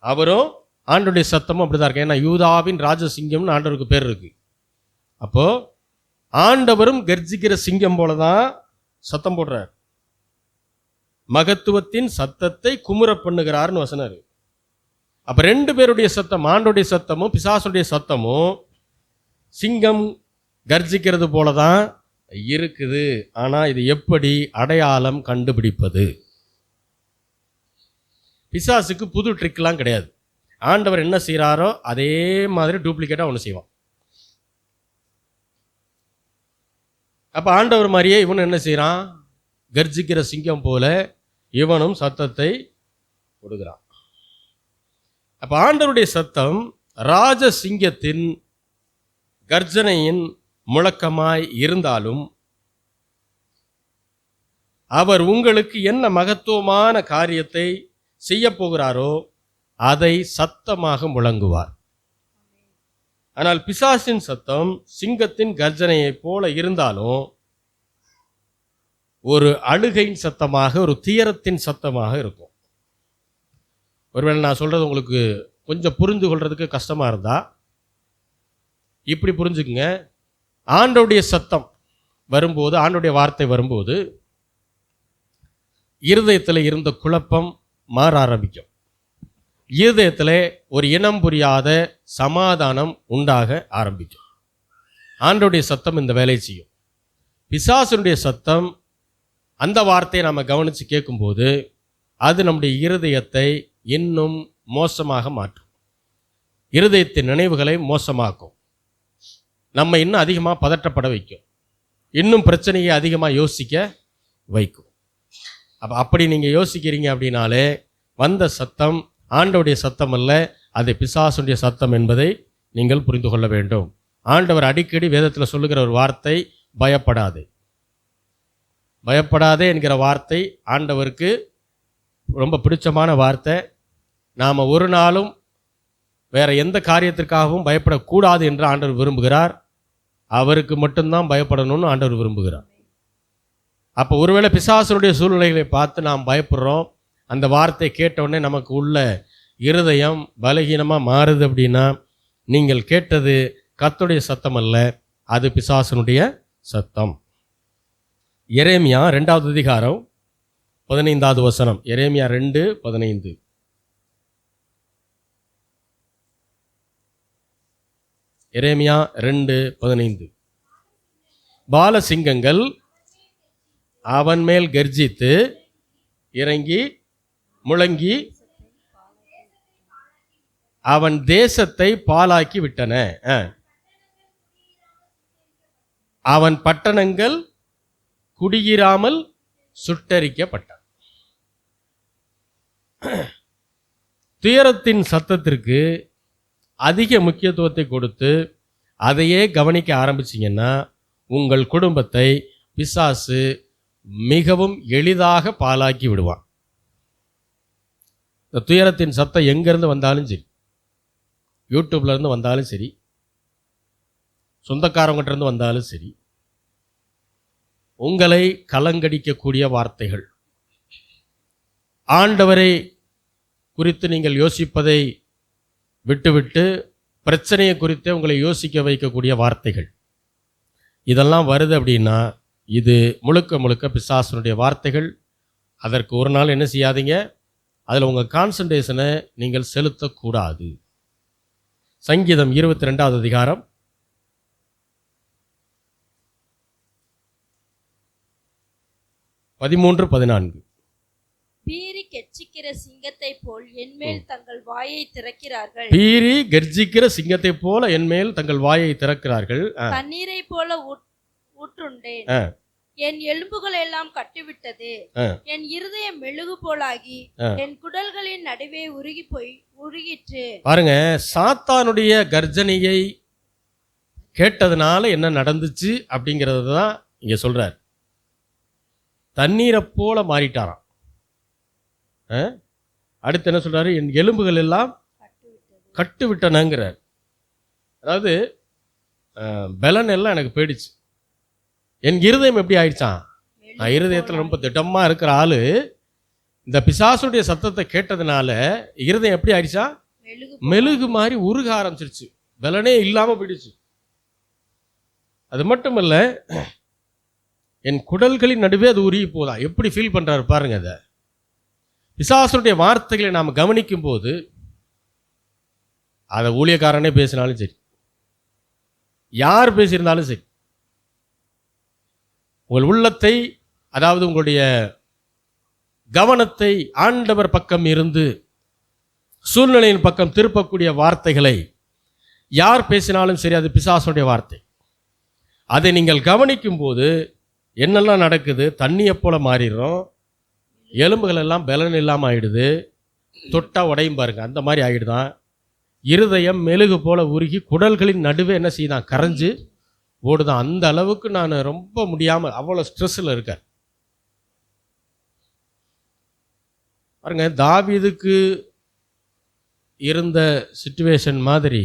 அவரும் ஆண்டவருடைய சத்தமும் அப்படிதான் இருக்கு. ஏன்னா யூதாவின் ராஜசிங்கம்னு ஆண்டவருக்கு பேர் இருக்கு. அப்போ ஆண்டவரும் கர்ஜிக்கிற சிங்கம் போலதான் சத்தம் போடுறார். மகத்துவத்தின் சத்தத்தை குமுற பண்ணுகிறார்னு வசனம் இருக்கு. அப்ப 2 பேருடைய சத்தம், ஆண்டவருடைய சத்தமும் பிசாசுடைய சத்தமும் சிங்கம் கர்ஜிக்கிறது போலதான் இருக்குது. ஆனா இது எப்படி அடையாளம் கண்டுபிடிப்பது? பிசாசுக்கு புது ட்ரிக்லாம் கிடையாது. ஆண்டவர் என்ன செய்கிறாரோ அதே மாதிரி டூப்ளிகேட்டா ஒன்று செய்வான். அப்ப ஆண்டவர் மாதிரியே இவனும் என்ன செய்யறான்? கர்ஜிக்கிற சிங்கம் போல இவனும் சத்தத்தை கொடுக்கிறான். அப்ப ஆண்டவருடைய சத்தம் ராஜ சிங்கத்தின் கர்ஜனையின் முழக்கமாய் இருந்தாலும் அவர் உங்களுக்கு என்ன மகத்துவமான காரியத்தை செய்ய போகிறாரோ அதை சத்தமாக முழங்குவார். ஆனால் பிசாசின் சத்தம் சிங்கத்தின் கர்ஜனையை போல இருந்தாலும் ஒரு அழுகையின் சத்தமாக, ஒரு துயரத்தின் சத்தமாக இருக்கும். ஒருவேளை நான் சொல்கிறது உங்களுக்கு கொஞ்சம் புரிந்து கொள்றதுக்கு கஷ்டமாக இருந்தால் இப்படி புரிஞ்சுக்குங்க. ஆண்டவருடைய சத்தம் வரும்போது, ஆண்டவருடைய வார்த்தை வரும்போது இருதயத்தில் இருந்த குழப்பம் மாற ஆரம்பிக்கும். இருதயத்தில் ஒரு இனம் புரியாத சமாதானம் உண்டாக ஆரம்பிக்கும். ஆண்டவருடைய சத்தம் இந்த வேலையை செய்யும். பிசாசுடைய சத்தம், அந்த வார்த்தையை நாம் கவனித்து கேட்கும்போது அது நம்முடைய இருதயத்தை இன்னும் மோசமாக மாற்றும். இருதயத்தின் நினைவுகளை மோசமாக்கும். நம்ம இன்னும் அதிகமாக பதற்றப்பட வைக்கும். இன்னும் பிரச்சனையை அதிகமாக யோசிக்க வைக்கும். அப்படி நீங்கள் யோசிக்கிறீங்க அப்படின்னாலே வந்த சத்தம் ஆண்டவருடைய சத்தம் அல்ல, அது பிசாசுடைய சத்தம் என்பதை நீங்கள் புரிந்து கொள்ள வேண்டும். ஆண்டவர் அடிக்கடி வேதத்தில் சொல்லுகிற ஒரு வார்த்தை பயப்படாதே. பயப்படாதே என்கிற வார்த்தை ஆண்டவருக்கு ரொம்ப பிடிச்சமான வார்த்தை. நாம் ஒரு நாளும் வேறு எந்த காரியத்திற்காகவும் பயப்படக்கூடாது என்று ஆண்டவர் விரும்புகிறார். அவருக்கு மட்டும்தான் பயப்படணும்னு ஆண்டவர் விரும்புகிறார். அப்போ ஒருவேளை பிசாசுடைய சூழ்நிலைகளை பார்த்து நாம் பயப்படுறோம், அந்த வார்த்தை கேட்டவுடனே நமக்கு உள்ள இருதயம் பலகீனமாக மாறுது அப்படின்னா நீங்கள் கேட்டது கர்த்தருடைய சத்தம் அல்ல, அது பிசாசனுடைய சத்தம். எரேமியா 2வது அதிகாரம் 15வது வசனம். எரேமியா 2:15. எரேமியா 2:15. பாலசிங்கங்கள் அவன் மேல் கர்ஜித்து இறங்கி முழங்கி அவன் தேசத்தை பாழாக்கி விட்டன. அவன் பட்டணங்கள் குடியிராமல் சுட்டரிக்கப்பட்டான். துயரத்தின் சத்தத்திற்கு அதிக முக்கியத்துவத்தை கொடுத்து அதையே கவனிக்க ஆரம்பிச்சிங்கன்னா உங்கள் குடும்பத்தை பிசாசு மிகவும் எளிதாக பாழாக்கி விடுவான். இந்த துயரத்தின் சத்தம் எங்கேருந்து வந்தாலும் சரி, யூடியூப்லேருந்து வந்தாலும் சரி, சொந்தக்காரங்கிட்ட இருந்து வந்தாலும் சரி, உங்களை கலங்கடிக்கக்கூடிய வார்த்தைகள், ஆண்டவரை குறித்து நீங்கள் யோசிப்பதை விட்டுவிட்டு பிரச்சனையை குறித்து உங்களை யோசிக்க வைக்கக்கூடிய வார்த்தைகள், இதெல்லாம் வருது அப்படின்னா இது முழுக்க முழுக்க பிசாசனுடைய வார்த்தைகள். அதற்கு ஒரு நாள் என்ன செய்யாதீங்க, அதில் உங்கள் கான்சன்ட்ரேஷனை நீங்கள் செலுத்தக்கூடாது. சங்கீதம் 22வது அதிகாரம் 13-14. பீறி கெர்ச்சிக்கிற சிங்கத்தை போல் என்மேல் தங்கள் வாயை திறக்கிறார்கள். பீறி கர்ஜிக்கிற சிங்கத்தை போல என்மேல் தங்கள் வாயை திறக்கிறார்கள். தண்ணீரை போல ஊற்றுண்டேன். என் எலும்புகள் எல்லாம் கட்டிவிட்டது. என் இருதயம் மெழுகு போலாகி என் குடல்களின் நடுவே உருகிற்று. பாருங்க, சாத்தானுடைய கர்ஜனையை கேட்டதுனால என்ன நடந்துச்சு அப்படிங்கிறது தான் இங்க சொல்றார். தண்ணீரை போல மாறிட்டாராம். அடுத்து என்ன சொல்றாரு, என் எலும்புகள் எல்லாம் கட்டு விட்டனங்கிறார். அதாவது பலன் எல்லாம் எனக்கு போயிடுச்சு. என் இருதயம் எப்படி ஆயிடுச்சான், நான் இருதயத்தில் ரொம்ப திட்டமாக இருக்கிற ஆளு இந்த பிசாசுடைய சத்தத்தை கேட்டதுனால இருதயம் எப்படி ஆயிடுச்சா, மெழுகு மாதிரி உருக ஆரம்பிச்சிருச்சு, பலனே இல்லாமல் போயிடுச்சு. அது மட்டும் இல்ல, என் குடல்களின் நடுவே அது உருகி போதா. எப்படி ஃபீல் பண்றாரு பாருங்க. அதை பிசாசுடைய வார்த்தைகளை நாம் கவனிக்கும் போது, அதை ஊழியக்காரனே பேசினாலும் சரி, யார் பேசியிருந்தாலும் சரி, உங்கள் உள்ளத்தை, அதாவது உங்களுடைய கவனத்தை ஆண்டவர் பக்கம் இருந்து சூழ்நிலையின் பக்கம் திருப்பக்கூடிய வார்த்தைகளை யார் பேசினாலும் சரி, அது பிசாசுடைய வார்த்தை. அதை நீங்கள் கவனிக்கும் போது என்னெல்லாம் நடக்குது, தண்ணியை போல மாறிடுறோம், எலும்புகள் எல்லாம் பலன் இல்லாமல் ஆயிடுது, தொட்டா உடையும் பாருங்க, அந்த மாதிரி ஆயிடுதான். இருதயம் மெழுகு போல உருகி குடல்களின் நடுவே என்ன செய்தான், கரைஞ்சு ஓடுதான். அந்த அளவுக்கு நான் ரொம்ப முடியாமல் அவ்வளோ ஸ்ட்ரெஸ்ஸில் இருக்கேன் பாருங்க. தாவீதுக்கு இருந்த சிச்சுவேஷன் மாதிரி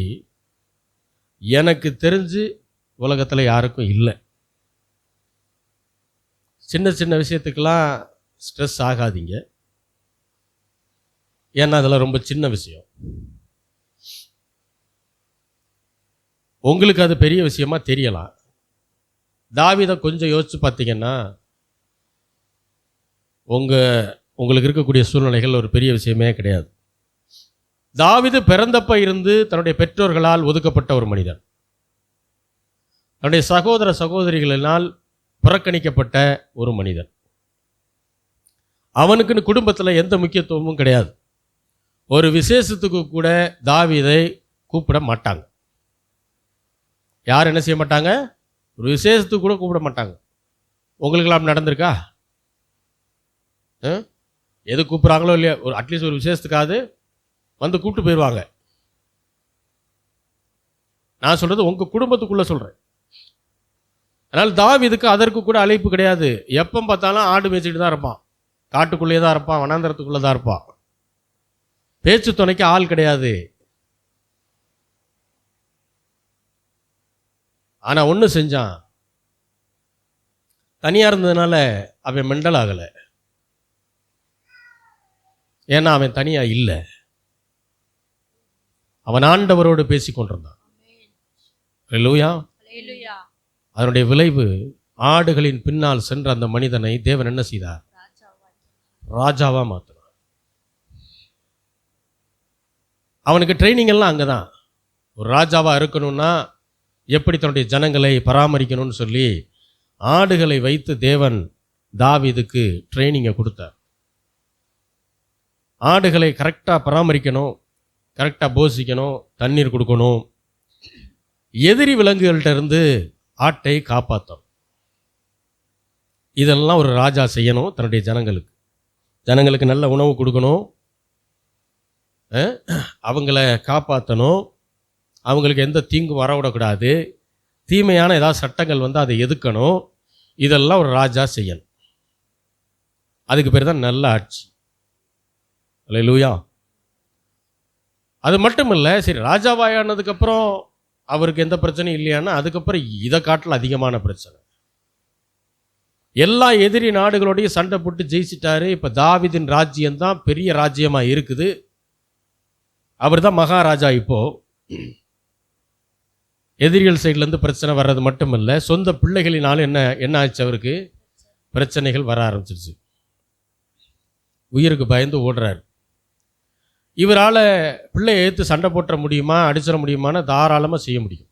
எனக்கு தெரிஞ்சு உலகத்தில் யாருக்கும் இல்லை. சின்ன சின்ன விஷயத்துக்கெல்லாம் ஸ்ட்ரெஸ் ஆகாதீங்க. ஏன்னா அதெல்லாம் ரொம்ப சின்ன விஷயம். உங்களுக்கு அது பெரிய விஷயமா தெரியலாம். தாவீதை கொஞ்சம் யோசிச்சு பார்த்தீங்கன்னா உங்களுக்கு இருக்கக்கூடிய சூழ்நிலைகள் ஒரு பெரிய விஷயமே கிடையாது. தாவீது பிறந்தப்ப இருந்து தன்னுடைய பெற்றோர்களால் ஒதுக்கப்பட்ட ஒரு மனிதன், தன்னுடைய சகோதர சகோதரிகளினால் புறக்கணிக்கப்பட்ட ஒரு மனிதன். அவனுக்குன்னு குடும்பத்தில் எந்த முக்கியத்துவமும் கிடையாது. ஒரு விசேஷத்துக்கு கூட தாவீதை கூப்பிட மாட்டாங்க. யார் என்ன செய்ய மாட்டாங்க? ஒரு விசேஷத்துக்கு கூட கூப்பிட மாட்டாங்க. உங்களுக்கெல்லாம் நடந்திருக்கா? எது கூப்பிட்றாங்களோ இல்லையா, ஒரு அட்லீஸ்ட் ஒரு விசேஷத்துக்காவது வந்து கூப்பிட்டு போயிடுவாங்க. நான் சொல்கிறது உங்கள் குடும்பத்துக்குள்ளே சொல்கிறேன். அதனால் தாவீதுக்கு அதற்கு கூட அழைப்பு கிடையாது. எப்போ பார்த்தாலும் ஆடு மேய்ச்சிட்டு தான் இருப்பான், காட்டுக்குள்ளேயே தான் இருப்பான், வனாந்தரத்துக்குள்ளே தான் இருப்பான். பேச்சு துணைக்கு ஆள் கிடையாது. ஆனால் ஒன்று செஞ்சான், தனியாக இருந்ததுனால அவன் மெண்டல் ஆகலை. ஏன்னா அவன் தனியாக இல்லை, அவன் ஆண்டவரோடு பேசி கொண்டிருந்தான். அல்லேலூயா. அதனுடைய விளைவு, ஆடுகளின் பின்னால் சென்ற அந்த மனிதனை தேவன் என்ன செய்தார்? ராஜாவா மாற்றினார். அவனுக்கு ட்ரைனிங் எல்லாம் அங்கே தான். ஒரு ராஜாவா இருக்கணும்னா எப்படி தன்னுடைய ஜனங்களை பராமரிக்கணும்னு சொல்லி ஆடுகளை வைத்து தேவன் தாவீதுக்கு ட்ரைனிங்கை கொடுத்தார். ஆடுகளை கரெக்டாக பராமரிக்கணும், கரெக்டாக போஷிக்கணும், தண்ணீர் கொடுக்கணும், எதிரி விலங்குகள்கிட்ட இருந்து ஆட்டை காப்பாற்றணும். இதெல்லாம் ஒரு ராஜா செய்யணும். தன்னுடைய ஜனங்களுக்கு நல்ல உணவு கொடுக்கணும், அவங்கள காப்பாற்றணும், அவங்களுக்கு எந்த தீங்கும் வரவிடக்கூடாது, தீமையான ஏதாவது சட்டங்கள் வந்து அதை எதுக்கணும். இதெல்லாம் ஒரு ராஜா செய்யணும். அதுக்கு பேர் தான் நல்ல ஆட்சி. அல்லேலூயா. அது மட்டும் இல்லை, சரி ராஜாவாயானதுக்கப்புறம் அவருக்கு எந்த பிரச்சனையும் இல்லையானா அதுக்கப்புறம் இதை காட்டில் அதிகமான பிரச்சனை. எல்லா எதிரி நாடுகளோடையும் சண்டை போட்டு ஜெயிச்சிட்டாரு. இப்போ தாவீதின் ராஜ்யம்தான் பெரிய ராஜ்யமாக இருக்குது. அவர் தான் மகாராஜா. இப்போது எதிரிகள் சைட்லேருந்து பிரச்சனை வர்றது மட்டும் இல்லை, சொந்த பிள்ளைகளினாலும் என்ன ஆச்சு, அவருக்கு பிரச்சனைகள் வர ஆரம்பிச்சிருச்சு. உயிருக்கு பயந்து ஓடுறாரு. இவரால் பிள்ளையை எடுத்து சண்டை போட்டுற முடியுமா, அடிச்சிட முடியுமான்னு தாராளமாக செய்ய முடியும்.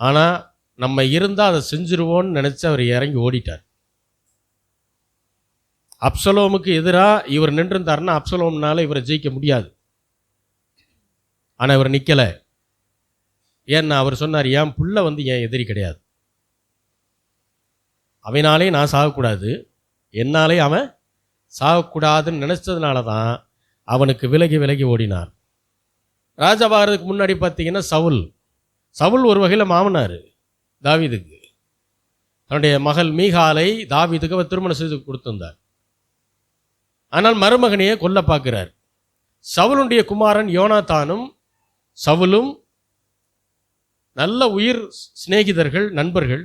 ஆனால் நம்ம இருந்தால் அதை செஞ்சிருவோன்னு நினச்சி அவர் இறங்கி ஓடிட்டார். அப்சலோமுக்கு எதிராக இவர் நின்றிருந்தாருன்னா அப்சலோம்னால இவரை ஜெயிக்க முடியாது. ஆனால் இவர் நிற்கலை. ஏன்னா அவர் சொன்னார், என் புள்ள வந்து என் எதிரி கிடையாது, அவனாலே நான் சாகக்கூடாது, என்னாலே அவன் சாகக்கூடாதுன்னு நினச்சதுனால தான் அவனுக்கு விலகி விலகி ஓடினார். ராஜாவாகிறதுக்கு முன்னாடி பார்த்தீங்கன்னா சவுல் ஒரு வகையில் மாமனார் தாவீதுக்கு. தன்னுடைய மகள் மீகாலை தாவீதுக்கு அவர் திருமணம் செய்து கொடுத்திருந்தார். ஆனால் மருமகனையே கொல்ல பார்க்கிறார். சவுலுடைய குமாரன் யோனாத்தானும் சவுலும் நல்ல உயிர் சிநேகிதர்கள், நண்பர்கள்.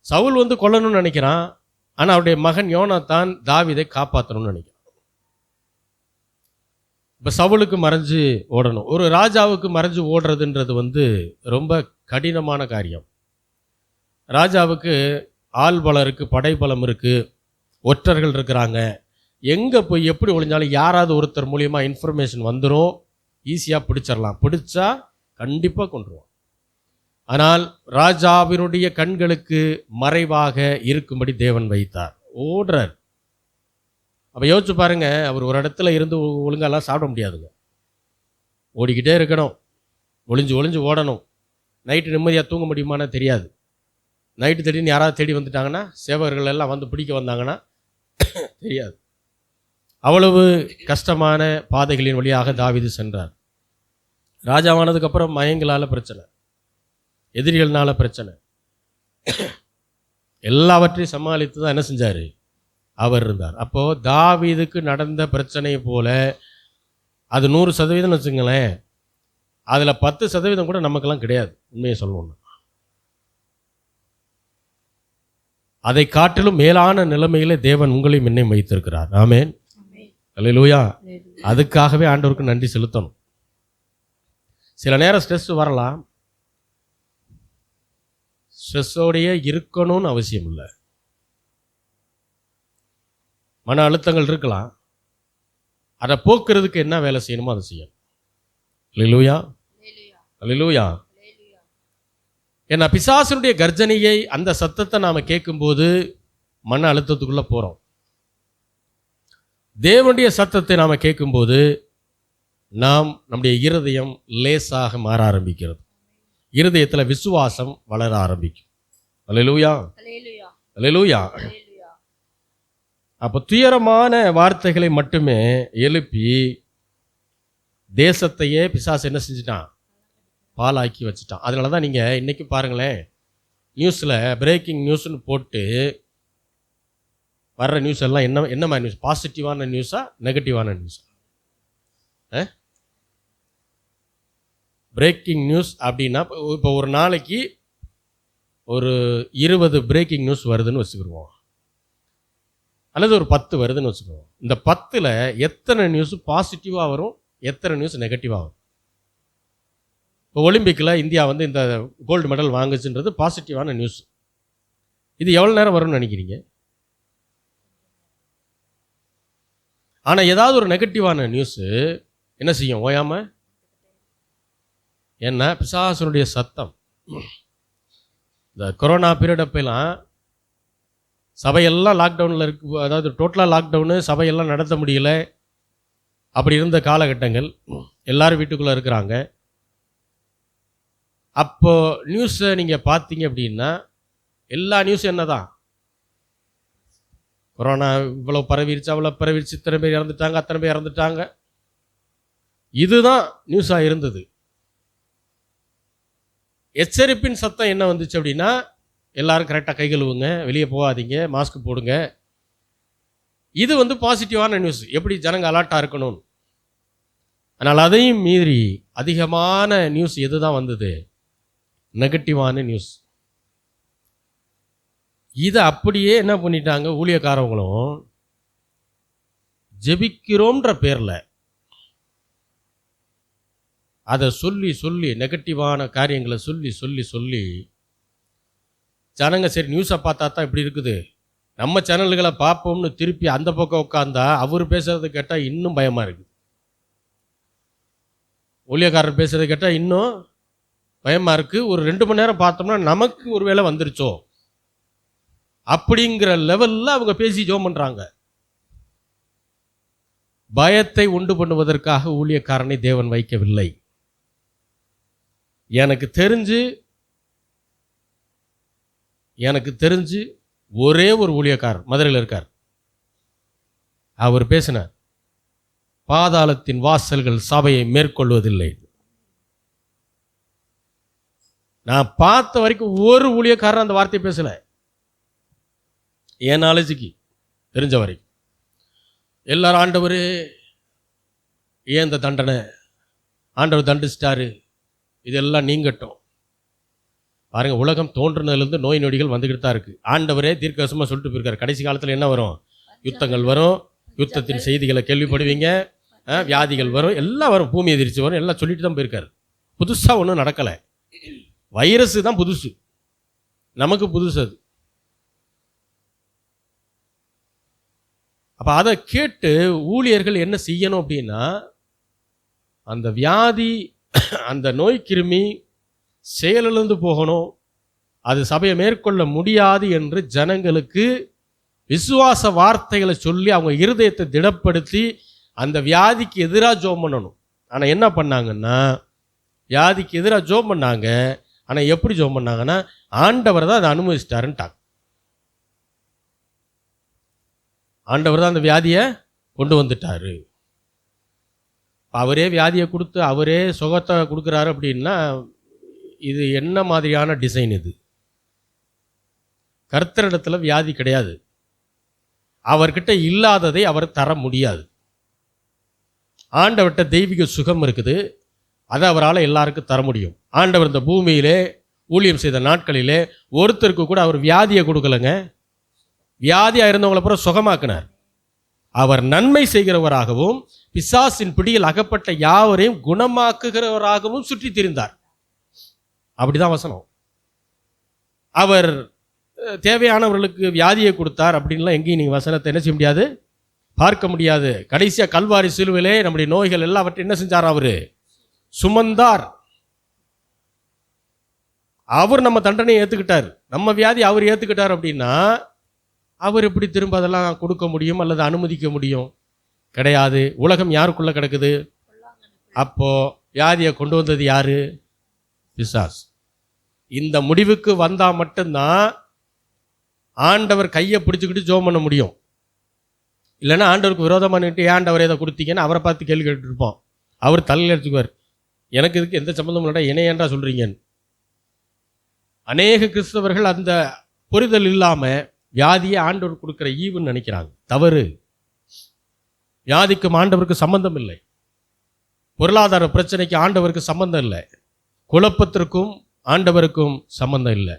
சவுல் வந்து கொல்லணும்னு நினைக்கிறான், ஆனால் அவருடைய மகன் யோனாத்தான் தாவீதை காப்பாற்றணும்னு நினைக்கிறான். இப்போ சவுலுக்கு மறைஞ்சு ஓடணும். ஒரு ராஜாவுக்கு மறைஞ்சு ஓடுறதுன்றது வந்து ரொம்ப கடினமான காரியம். ராஜாவுக்கு ஆள் பலம் இருக்குது, படைபலம் இருக்குது, ஒற்றர்கள் இருக்கிறாங்க. எங்கே போய் எப்படி ஒளிஞ்சாலும் யாராவது ஒருத்தர் மூலியமாக இன்ஃபர்மேஷன் வந்துடும், ஈஸியாக பிடிச்சிடலாம். பிடிச்சா கண்டிப்பாக கொண்டுருவான். ஆனால் ராஜாவினுடைய கண்களுக்கு மறைவாக இருக்கும்படி தேவன் வைத்தார். ஓடுறார். அப்போ யோசிச்சு பாருங்க, அவர் ஒரு இடத்துல இருந்து ஒழுங்காலாம் சாப்பிட முடியாதுங்க. ஓடிக்கிட்டே இருக்கணும், ஒளிஞ்சு ஒளிஞ்சு ஓடணும். நைட்டு நிம்மதியாக தூங்க முடியுமான்னு தெரியாது. நைட்டு திடீர்னு யாராவது தேடி வந்துட்டாங்கன்னா, சேவகர்கள் எல்லாம் வந்து பிடிக்க வந்தாங்கன்னா தெரியாது. அவ்வளவு கஷ்டமான பாதைகளின் வழியாக தாவீது சென்றார். ராஜாவானதுக்கப்புறம் மயங்களால் பிரச்சனை, எதிரிகள்னால பிரச்சனை, எல்லாவற்றையும் சமாளித்து தான் என்ன செஞ்சார், அவர் இருந்தார். அப்போது தாவீதுக்கு நடந்த பிரச்சனை போல அது 100% வச்சுங்களேன், அதில் 10% கூட நமக்கெல்லாம் கிடையாது. உண்மையை சொல்லணும்னா அதை காட்டிலும் மேலான நிலைமையிலே தேவன் உங்களையும் என்னையும் வைத்திருக்கிறார். ஆமென். அல்லேலூயா. அதுக்காகவே ஆண்டவருக்கு நன்றி செலுத்தணும். சில நேரம் ஸ்ட்ரெஸ் வரலாம், ஸ்ட்ரெஸ்ஸோடையே இருக்கணும்னு அவசியம் இல்லை. மன அழுத்தங்கள் இருக்கலாம், அதை போக்குறதுக்கு என்ன வேலை செய்யணுமோ அதை செய்யணும். அல்லேலூயா, அல்லேலூயா. ஏன்னா பிசாசனுடைய கர்ஜனையை, அந்த சத்தத்தை நாம் கேட்கும்போது மன அழுத்தத்துக்குள்ளே போகிறோம். தேவனுடைய சத்தத்தை நாம் கேட்கும்போது நம்முடைய இருதயம் லேசாக மாற ஆரம்பிக்கிறது. இருதயத்தில் விசுவாசம் வளர ஆரம்பிக்கும். அல்லேலூயா, அல்லேலூயா. அப்போ துயரமான வார்த்தைகளை மட்டுமே எழுப்பி தேசத்தையே பிசாசு என்ன செஞ்சுட்டான்? பாலாக்கி வச்சுட்டான். அதனால தான் நீங்கள் இன்றைக்கி பாருங்களேன், நியூஸில் பிரேக்கிங் நியூஸ்னு போட்டு வர்ற நியூஸ் எல்லாம் என்ன மாதிரி நியூஸ்? பாசிட்டிவான நியூஸா நெகட்டிவான நியூஸா? பிரேக்கிங் நியூஸ் அப்படின்னா இப்போ ஒரு நாளைக்கு ஒரு 20 பிரேக்கிங் நியூஸ் வருதுன்னு வச்சுக்கிடுவோம், அல்லது ஒரு 10 வருதுன்னு வச்சுக்குவோம். இந்த 10ல் எத்தனை நியூஸ் பாசிட்டிவாக வரும், எத்தனை நியூஸ் நெகட்டிவாக வரும்? இப்போ ஒலிம்பிக்கில் இந்தியா வந்து இந்த கோல்டு மெடல் வாங்குச்சுன்றது பாசிட்டிவான நியூஸ். இது எவ்வளோ நேரம் வரும்னு நினைக்கிறீங்க? ஆனால் ஏதாவது ஒரு நெகட்டிவான நியூஸு என்ன செய்யும்? ஓயாமல். ஏன்னா பிசாசனுடைய சத்தம். இந்த கொரோனா பீரியட் அப்பெல்லாம் சபையெல்லாம் லாக்டவுனில் இருக்கு, அதாவது டோட்டலாக லாக்டவுனு, சபையெல்லாம் நடத்த முடியல. அப்படி இருந்த காலகட்டங்கள், எல்லாரும் வீட்டுக்குள்ளே இருக்கிறாங்க. அப்போது நியூஸை நீங்கள் பார்த்தீங்க அப்படின்னா எல்லா நியூஸும் என்ன தான்? கொரோனா இவ்வளோ பரவிருச்சு, அவ்வளோ பரவிருச்சு, இத்தனை பேர் இறந்துட்டாங்க, அத்தனை பேர் இறந்துட்டாங்க. இதுதான் நியூஸாக இருந்தது. எச்சரிப்பின் சத்தம் என்ன வந்துச்சு அப்படின்னா, எல்லாரும் கரெக்டாக கை கழுவுங்க, வெளியே போகாதீங்க, மாஸ்க் போடுங்க. இது வந்து பாசிட்டிவான நியூஸ், எப்படி ஜனங்க அலர்ட்டாக இருக்கணும். ஆனால் அதையும் மீறி அதிகமான நியூஸ் எது தான் வந்தது? நெகட்டிவான நியூஸ். இதை அப்படியே என்ன பண்ணிட்டாங்க ஊழியக்காரவங்களும், ஜெபிக்கிறோன்ற பேரில் அதை சொல்லி சொல்லி, நெகட்டிவான காரியங்களை சொல்லி சொல்லி சொல்லி ஜனங்க சரி நியூஸை பார்த்தா தான் இப்படி இருக்குது, நம்ம சேனல்களை பார்ப்போம்னு திருப்பி அந்த பக்கம் உட்காந்தா அவர் பேசுறது கேட்டால் இன்னும் பயமாக இருக்குது. ஊழியக்காரர் பேசுறது கேட்டால் இன்னும் பயமாக இருக்குது. ஒரு 2 மணி நேரம் பார்த்தோம்னா நமக்கு ஒரு வேளை வந்துருச்சோ அப்படிங்கிற லெவலில் அவங்க பேசி ஜோம் பண்ணுறாங்க. பயத்தை உண்டு பண்ணுவதற்காக ஊழியக்காரனை தேவன் வைக்கவில்லை. எனக்கு தெரிஞ்சு ஒரே ஒரு ஊழியக்காரர் மதுரையில் இருக்கார். அவர் பேசினார், பாதாளத்தின் வாசல்கள் சபையை மேற்கொள்வதில்லை. நான் பார்த்த வரைக்கும் ஒரு ஊழியக்காரர் அந்த வார்த்தையை பேசல, என் நாலேஜுக்கு தெரிஞ்ச வரைக்கும். எல்லாரும் ஆண்டவர் ஏன் இந்த தண்டனை, ஆண்டவர் தண்டிச்சிட்டாரு, இதெல்லாம் நீங்கட்டும். பாருங்க, உலகம் தோன்றுனதுலேருந்து நோய் நொடிகள் வந்துக்கிட்டு தான் இருக்குது. ஆண்டவரே தீர்க்கதரிசனமாக சொல்லிட்டு போயிருக்காரு, கடைசி காலத்தில் என்ன வரும்? யுத்தங்கள் வரும், யுத்தத்தின் செய்திகளை கேள்விப்படுவீங்க, வியாதிகள் வரும், எல்லாம் வரும், பூமி எதிர்ச்சி வரும், எல்லாம் சொல்லிட்டு தான் போயிருக்காரு. புதுசாக ஒன்றும் நடக்கலை. வைரஸு தான் புதுசு, நமக்கு புதுசு அது. அப்போ அதை கேட்டு ஊழியர்கள் என்ன செய்யணும் அப்படின்னா, அந்த வியாதி, அந்த நோய் கிருமி செயலிழந்து போகணும், அது சபையை மேற்கொள்ள முடியாது என்று ஜனங்களுக்கு விசுவாச வார்த்தைகளை சொல்லி அவங்க இருதயத்தை திடப்படுத்தி அந்த வியாதிக்கு எதிராக ஜோம் பண்ணணும். ஆனால் என்ன பண்ணாங்கன்னா, வியாதிக்கு எதிராக ஜோம் பண்ணாங்க. ஆனால் எப்படி ஜோம் பண்ணாங்கன்னா, ஆண்டவர் தான் அதை அனுமதிச்சிட்டாருன்ட்டாங்க. ஆண்டவர் தான் அந்த வியாதியை கொண்டு வந்துட்டாரு, அவரே வியாதியை கொடுத்து அவரே சுகத்தை கொடுக்குறாரு அப்படின்னா இது என்ன மாதிரியான டிசைன்? இது கர்த்தரிடத்தில் வியாதி கிடையாது, அவர்கிட்ட இல்லாததை அவர் தர முடியாது. ஆண்டவர்கிட்ட தெய்வீக சுகம் இருக்குது, அதை அவரால் எல்லாருக்கும் தர முடியும். ஆண்டவர் இந்த பூமியிலே ஊழியம் செய்த நாட்களிலே ஒருத்தருக்கு கூட அவர் வியாதியை கொடுக்கலைங்க, வியாதியாக இருந்தவங்களை பூரா சுகமாக்கினார். அவர் நன்மை செய்கிறவராகவும் பிசாசின் பிடியில் அகப்பட்ட யாவரையும் குணமாக்குகிறவராகவும் சுற்றி திரிந்தார். அப்படிதான் வசனம். அவர் தேவையானவர்களுக்கு வியாதியை கொடுத்தார் அப்படின்லாம் எங்கேயும் நீங்கள் வசனத்தை என்ன செய்ய முடியாது, பார்க்க முடியாது. கடைசியாக கல்வாரி சிலுவிலே நம்முடைய நோய்கள் எல்லாவற்றையும் என்ன செஞ்சார், அவர் சுமந்தார். அவர் நம்ம தண்டனையை ஏற்றுக்கிட்டார், நம்ம வியாதி அவர் ஏற்றுக்கிட்டார். அப்படின்னா அவர் எப்படி திரும்ப அதெல்லாம் கொடுக்க முடியும் அல்லது அனுமதிக்க முடியும்? கிடையாது. உலகம் யாருக்குள்ள கிடக்குது? அப்போ வியாதியை கொண்டு வந்தது யாரு? பிசாஸ். இந்த முடிவுக்கு வந்தா மட்டும்தான் ஆண்டவர் கையை பிடிச்சிக்கிட்டு ஜெபம் பண்ண முடியும். இல்லைன்னா ஆண்டவருக்கு விரோதமாக நின்று ஏன் ஆண்டவர் இதை கொடுத்தீங்கன்னு அவரை பார்த்து கேள்வி கேட்டுருப்போம். அவர் தலையில் எடுத்துக்குவார், எனக்கு இதுக்கு எந்த சம்மந்தமும் இல்லைடா, என்னையேன்றா சொல்றீங்கன்னு. அநேக கிறிஸ்தவர்கள் அந்த புரிதல் இல்லாமல் வியாதியை ஆண்டவர் கொடுக்குற ஈவுன்னு நினைக்கிறாங்க. தவறு. வியாதிக்கும் ஆண்டவருக்கு சம்பந்தம் இல்லை. பொருளாதார பிரச்சனைக்கு ஆண்டவருக்கு சம்பந்தம் இல்லை. குழப்பத்திற்கும் ஆண்டவருக்கும் சம்பந்தம் இல்லை.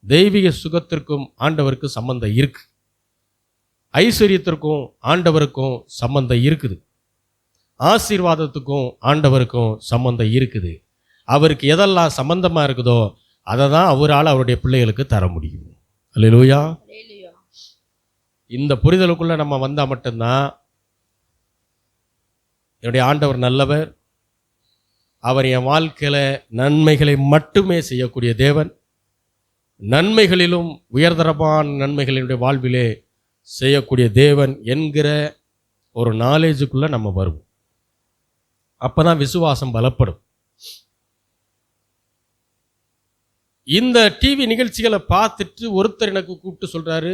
தெய்வீக சுகத்திற்கும் ஆண்டவருக்கு சம்பந்தம் இருக்கு. ஐஸ்வர்யத்திற்கும் ஆண்டவருக்கும் சம்பந்தம் இருக்குது. ஆசீர்வாதத்துக்கும் ஆண்டவருக்கும் சம்பந்தம் இருக்குது. அவருக்கு எதெல்லாம் சம்பந்தமாக இருக்குதோ அதை தான் அவரால் அவருடைய பிள்ளைகளுக்கு தர முடியும். அல்லேலூயா. இந்த புரிதலுக்குள்ள நம்ம வந்தால் மட்டும்தான் என்னுடைய ஆண்டவர் நல்லவர், அவர் என் வாழ்க்கையில் நன்மைகளை மட்டுமே செய்யக்கூடிய தேவன், நன்மைகளிலும் உயர்தரமான நன்மைகளினுடைய வாழ்விலே செய்யக்கூடிய தேவன் என்கிற ஒரு நாலேஜுக்குள்ளே நம்ம வருவோம். அப்போ தான் விசுவாசம் பலப்படும். இந்த டிவி நிகழ்ச்சிகளை பார்த்துட்டு ஒருத்தர் எனக்கு கூப்பிட்டு சொல்கிறாரு,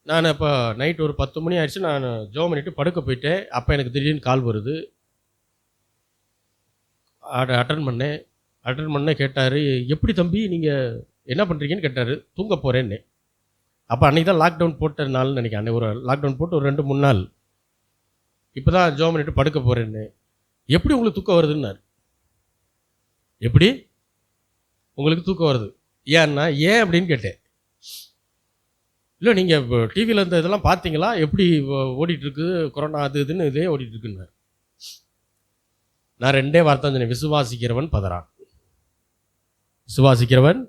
நான் இப்போ நைட் ஒரு 10 மணி ஆயிடுச்சு, நான் ஜெபம் பண்ணிட்டு படுக்க போயிட்டேன். அப்போ எனக்கு திடீர்னு கால் வருது. அட்டன் பண்ணேன். கேட்டார், எப்படி தம்பி நீங்கள் என்ன பண்ணுறீங்கன்னு கேட்டார். தூங்க போகிறேன்னு. அப்போ அன்றைக்கி தான் லாக்டவுன் போட்ட நாள்னு நினைக்கிறேன். அன்றைக்கி ஒரு லாக்டவுன் போட்டு ஒரு 2-3 நாள். இப்போ தான் ஜெபம் பண்ணிட்டு படுக்க போகிறேன்னு. எப்படி உங்களுக்கு தூக்கம் வருதுன்னாரு. எப்படி உங்களுக்கு தூக்கம் வருது ஏன்னா ஏன் அப்படின்னு கேட்டேன். இல்லை நீங்கள் இப்போ டிவியில் இந்த இதெல்லாம் பார்த்தீங்களா, எப்படி ஓடிட்டுருக்கு கொரோனா அது இதுன்னு இதே ஓடிட்டுருக்குன்னு. நான் 2 வார்த்தை சொன்னேன், விசுவாசிக்கிறவன் பதறான். விசுவாசிக்கிறவன்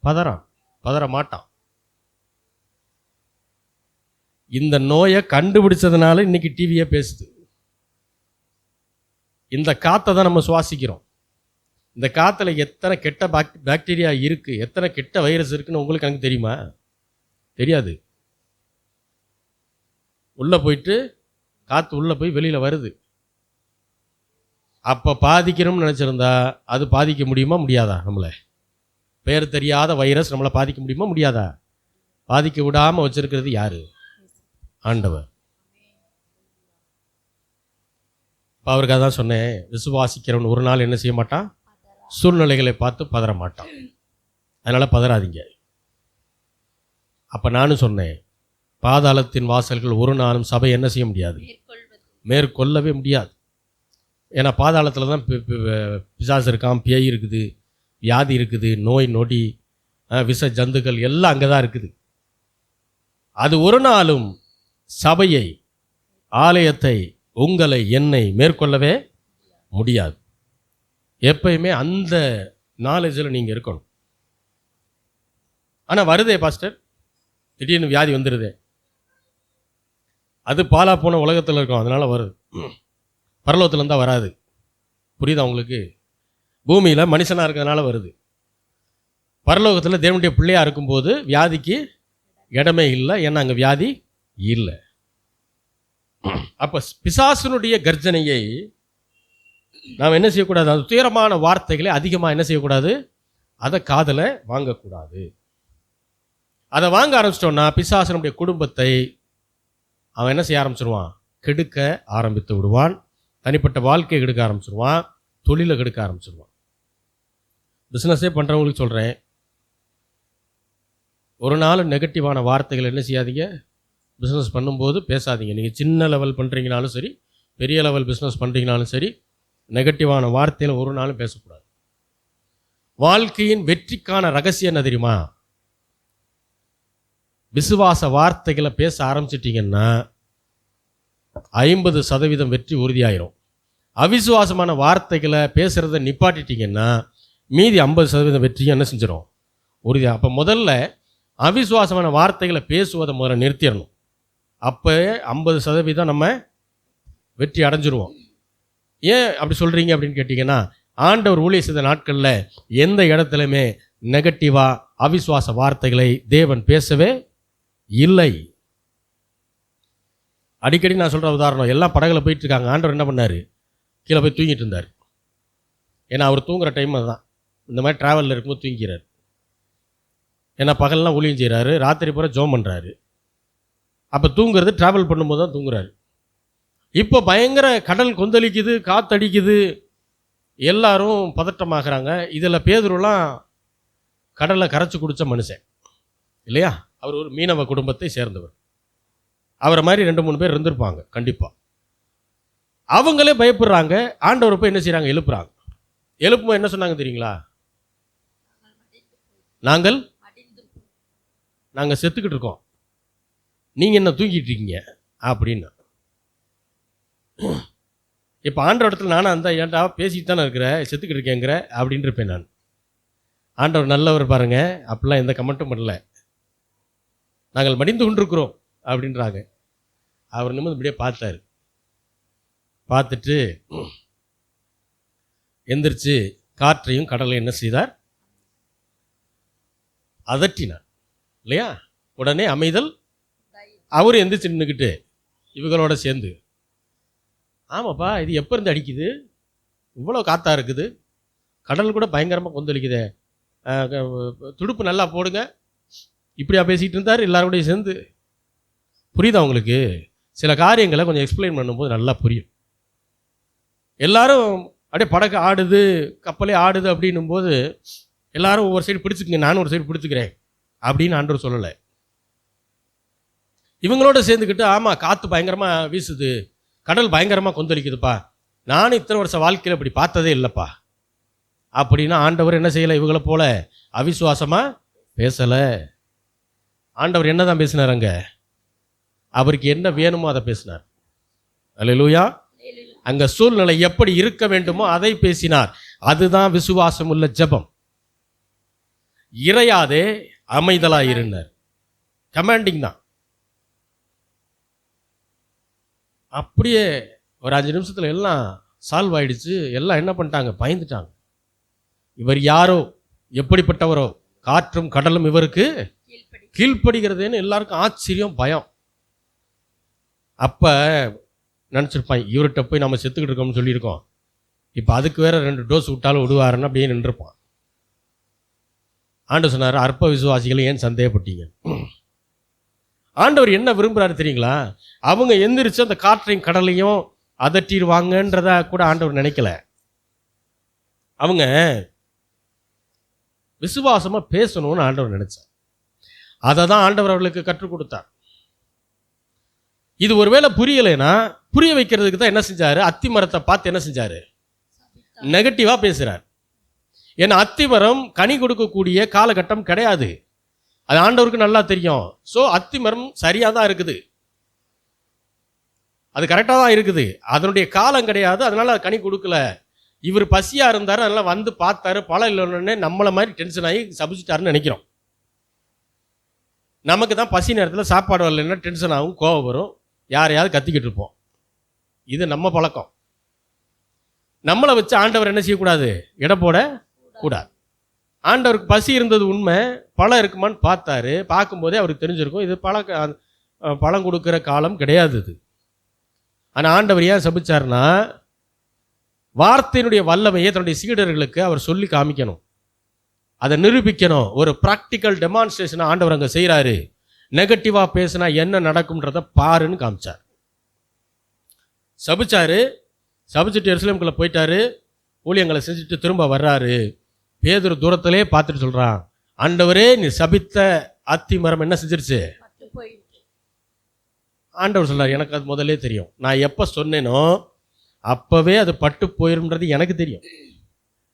பதறான், பதற மாட்டான். இந்த நோயை கண்டுபிடிச்சதுனால இன்னைக்கு டிவியே பேசுது. இந்த காற்றை தான் நம்ம சுவாசிக்கிறோம். இந்த காற்றுல எத்தனை கெட்ட பாக்டீரியா இருக்குது, எத்தனை கெட்ட வைரஸ் இருக்குன்னு உங்களுக்கு எனக்கு தெரியுமா? தெரியாது. உள்ளே போயிட்டு காற்று உள்ளே போய் வெளியில் வருது. அப்போ பாதிக்கணும்னு நினச்சிருந்தா அது பாதிக்க முடியுமா முடியாதா? நம்மளை பேர் தெரியாத வைரஸ் நம்மளை பாதிக்க முடியுமா முடியாதா? பாதிக்க விடாமல் வச்சிருக்கிறது யாரு? ஆண்டவர். இப்போ அவருக்காக தான் சொன்னேன், விசுவாசிக்கிறவன் ஒரு நாள் என்ன செய்ய மாட்டான், சூழ்நிலைகளை பார்த்து பதற மாட்டான். அதனால் பதறாதீங்க. அப்போ நானும் சொன்னேன், பாதாளத்தின் வாசல்கள் ஒரு நாளும் சபை என்ன செய்ய முடியாது, மேற்கொள்ளவே முடியாது. ஏன்னா பாதாளத்தில் தான் பிசாசு இருக்கான், பேய் இருக்குது, வியாதி இருக்குது, நோய் நொடி, விஷ ஜந்துக்கள் எல்லாம் அங்கே தான் இருக்குது. அது ஒரு நாளும் சபையை, ஆலயத்தை, உங்களை, என்னை மேற்கொள்ளவே முடியாது. எப்பயுமே அந்த நாலேஜில் நீங்கள் இருக்கணும். ஆனால் வருதே பாஸ்டர், திடீர்னு வியாதி வந்துடுதே, அது பாலா போன உலகத்தில் இருக்கும், அதனால் வருது. பரலோகத்தில் இருந்தால் வராது. புரியுதா உங்களுக்கு? பூமியில் மனுஷனாக இருக்கிறதுனால வருது. பரலோகத்தில் தேவனுடைய பிள்ளையாக இருக்கும்போது வியாதிக்கு இடமே இல்லை, ஏன்னா அங்கே வியாதி இல்லை. அப்போ பிசாசுனுடைய கர்ஜனையை நாம் என்ன செய்யக்கூடாது, அது துயரமான வார்த்தைகளை அதிகமாக என்ன செய்யக்கூடாது, அதை காதில் வாங்கக்கூடாது. அதை வாங்க ஆரம்பிச்சிட்டோன்னா பிசாசனுடைய குடும்பத்தை அவன் என்ன செய்ய ஆரம்பிச்சிருவான், கெடுக்க ஆரம்பித்து விடுவான். தனிப்பட்ட வாழ்க்கையை கெடுக்க ஆரம்பிச்சிருவான், தொழிலை கெடுக்க ஆரம்பிச்சிருவான். பிஸ்னஸே பண்ணுறவங்களுக்கு சொல்கிறேன், ஒரு நாள் நெகட்டிவான வார்த்தைகள் என்ன செய்யாதீங்க, பிஸ்னஸ் பண்ணும்போது பேசாதீங்க. நீங்கள் சின்ன லெவல் பண்ணுறீங்கனாலும் சரி, பெரிய லெவல் பிஸ்னஸ் பண்ணுறீங்கனாலும் சரி, நெகட்டிவான வார்த்தையில் ஒரு நாளும் பேசக்கூடாது. வாழ்க்கையின் வெற்றிக்கான ரகசியம் என்ன தெரியுமா? விசுவாச வார்த்தைகளை பேச ஆரம்பிச்சிட்டிங்கன்னா 50% வெற்றி உறுதியாயிரும். அவிசுவாசமான வார்த்தைகளை பேசுகிறத நிப்பாட்டிட்டிங்கன்னா மீதி 50% வெற்றியும் என்ன செஞ்சிடும், உறுதியாக. அப்போ முதல்ல அவிசுவாசமான வார்த்தைகளை பேசுவதை முதல்ல நிறுத்திடணும். அப்போ 50% நம்ம வெற்றி அடைஞ்சிருவோம். ஏன் அப்படி சொல்கிறீங்க அப்படின்னு கேட்டிங்கன்னா, ஆண்டவர் ஊழிய செய்த நாட்களில் எந்த இடத்துலையுமே நெகட்டிவாக அவிசுவாச வார்த்தைகளை தேவன் பேசவே இல்லை. அடிக்கடி நான் சொல்கிற உதாரணம், எல்லாம் படகுல போயிட்டு இருக்காங்க. ஆண்டவர் என்ன பண்ணார், கீழே போய் தூங்கிட்டு இருந்தார். ஏன்னா அவர் தூங்குற டைம் அதுதான். இந்த மாதிரி ட்ராவலில் இருக்கும்போது தூங்கிக்கிறார். ஏன்னா பகல்லாம் ஊழியம் செய்கிறாரு, ராத்திரி பூரா ஜோம் பண்ணுறாரு. அப்போ தூங்குறது ட்ராவல் பண்ணும்போது தான் தூங்குறாரு. இப்போ பயங்கர கடல் கொந்தளிக்குது, காத்தடிக்குது, எல்லாரும் பதட்டமாகறாங்க. இதில் பேதுருலாம் கடலை கரைச்சி குடித்த மனுஷன் இல்லையா, அவர் ஒரு மீனவ குடும்பத்தை சேர்ந்தவர். அவரை மாதிரி 2-3 பேர் இருந்திருப்பாங்க கண்டிப்பாக. அவங்களே பயப்படுறாங்க. ஆண்டவரை போய் என்ன செய்கிறாங்க, எழுப்புறாங்க. எழுப்பும்போது என்ன சொன்னாங்க தெரியுங்களா, நாங்கள் செத்துக்கிட்டு இருக்கோம், நீங்கள் என்ன தூங்கிட்டு இருக்கீங்க அப்படின்னு. இப்போ ஆண்டவர் இடத்துல நானும் அந்த ஏன்டா பேசிட்டு தானே இருக்கிறேன், செத்துக்கிட்டு இருக்கேங்கிற அப்படின்னு இருப்பேன் நான். ஆண்டவர் நல்லவர் பாருங்க, அப்படிலாம் எந்த கமெண்ட்டும் பண்ணல. நாங்கள் மடிந்து கொண்டிருக்கிறோம் அப்படின்றாங்க. அவர் நிமிர்ந்து இப்படியே பார்த்தாரு. பார்த்துட்டு எந்திரிச்சு காற்றையும் கடலையும் என்ன செய்தார், அதட்டினார் இல்லையா. உடனே அமைதல். அவர் எந்திரிச்சு நின்றுக்கிட்டு இவங்களோட சேர்ந்து, ஆமாப்பா இது எப்போ இருந்து அடிக்குது, இவ்வளோ காற்றா இருக்குது, கடல் கூட பயங்கரமாக கொந்தளிக்குதே, துடுப்பு நல்லா போடுங்க, இப்படியா பேசிகிட்டு இருந்தார் எல்லாரோடையும் சேர்ந்து. புரியுதா உங்களுக்கு? சில காரியங்களை கொஞ்சம் எக்ஸ்பிளைன் பண்ணும்போது நல்லா புரியும். எல்லாரும் அப்படியே படகு ஆடுது, கப்பலே ஆடுது அப்படின்னும் போது எல்லாரும் ஒவ்வொரு சைடு பிடிச்சிக்கங்க, நானும் ஒரு சைடு பிடிச்சிக்கிறேன் அப்படின்னு ஆண்டவர் சொல்லலை. இவங்களோட சேர்ந்துக்கிட்டு, ஆமாம் காற்று பயங்கரமாக வீசுது, கடல் பயங்கரமாக கொந்தளிக்குதுப்பா, நானும் இத்தனை வருஷம் வாழ்க்கையில் இப்படி பார்த்ததே இல்லைப்பா அப்படின்னா ஆண்டவர் என்ன செய்யலை, இவங்களை போல அவிசுவாசமாக பேசலை. ஆண்டவர் என்ன தான் பேசினார், அங்கே அவருக்கு என்ன வேணுமோ அதை பேசினார். அல்லேலூயா. அங்கே சூழ்நிலை எப்படி இருக்க வேண்டுமோ அதை பேசினார். அதுதான் விசுவாசம் உள்ள ஜெபம். இறையாதே அமைதலாக இருந்தார். கமாண்டிங் தான். அப்படியே ஒரு 5 நிமிஷத்தில் எல்லாம் சால்வ் ஆயிடுச்சு. எல்லாம் என்ன பண்ணிட்டாங்க, பயந்துட்டாங்க. இவர் யாரோ, எப்படிப்பட்டவரோ, காற்றும் கடலும் இவருக்கு கீழ்ப்படுகிறதுன்னு எல்லாருக்கும் ஆச்சரியம், பயம். அப்போ நினச்சிருப்பான், இவர்கிட்ட போய் நம்ம செத்துக்கிட்டு இருக்கோம்னு சொல்லியிருக்கோம், இப்போ அதுக்கு வேற 2 டோஸ் விட்டாலும் விடுவாருன்னு அப்படியே நின்றுப்பான். ஆண்டவர் சொன்னார், அற்ப விசுவாசிகளை ஏன் சந்தேகப்பட்டீங்க. ஆண்டவர் என்ன விரும்புகிறாரு தெரியுங்களா, அவங்க எந்திரிச்சு அந்த காற்றையும் கடலையும் அதட்டிடுவாங்கன்றத கூட ஆண்டவர் நினைக்கல. அவங்க விசுவாசமாக பேசணும்னு ஆண்டவர் நினைச்சார். அதை தான் ஆண்டவர் அவர்களுக்கு கற்றுக் கொடுத்தார். இது ஒருவேளை புரியலைன்னா புரிய வைக்கிறதுக்கு தான் என்ன செஞ்சாரு, அத்தி மரத்தை பார்த்து என்ன செஞ்சாரு, நெகட்டிவா பேசுறார். ஏன்னா அத்திமரம் கனி கொடுக்கக்கூடிய காலகட்டம் கிடையாது, அது ஆண்டவருக்கு நல்லா தெரியும். ஸோ அத்திமரம் சரியாக தான் இருக்குது, அது கரெக்டாக தான் இருக்குது, அதனுடைய காலம் கிடையாது, அதனால அது கனி கொடுக்கல. இவர் பசியா இருந்தாரு, அதனால வந்து பார்த்தாரு, பழம் இல்லைன்னு நம்மளை மாதிரி டென்ஷன் ஆகி சபிச்சிட்டாருன்னு நினைக்கிறோம். நமக்கு தான் பசி நேரத்தில் சாப்பாடு வரலைன்னா டென்ஷன் ஆகும், கோவம் வரும், யாரையாவது கத்திக்கிட்டு இருப்போம். இது நம்ம பழக்கம். நம்மளை வச்சு ஆண்டவர் என்ன செய்யக்கூடாது, எடை போட கூடாது. ஆண்டவருக்கு பசி இருந்தது உண்மை, பழம் இருக்குமான்னு பார்த்தாரு. பார்க்கும்போதே அவருக்கு தெரிஞ்சிருக்கும் இது பழம் கொடுக்குற காலம் கிடையாது இது. ஆனால் ஆண்டவர் ஏன் சபிச்சார்னா, வார்த்தையினுடைய வல்லமையை தன்னுடைய சீடர்களுக்கு அவர் சொல்லி காமிக்கணும், அதை நிரூபிக்கணும். ஒரு ப்ராக்டிக்கல் டெமான்ஸ்ட்ரேஷனை ஆண்டவர் அங்கே செய்கிறாரு. நெகட்டிவாக பேசினா என்ன நடக்கும்ன்றத பாருன்னு காமிச்சார். சபிச்சாரு, சபிச்சுட்டு எருசலேமுக்குள்ள போயிட்டாரு, ஊழியங்களை செஞ்சுட்டு திரும்ப வர்றாரு. பேதுரு தூரத்திலே பார்த்துட்டு சொல்கிறான், ஆண்டவரே நீ சபித்த அத்தி மரம் என்ன செஞ்சிருச்சு. ஆண்டவர் சொல்றார், எனக்கு அது முதல்லே தெரியும், நான் எப்போ சொன்னேனோ அப்போவே அது பட்டு போயிரும்ன்றது எனக்கு தெரியும்.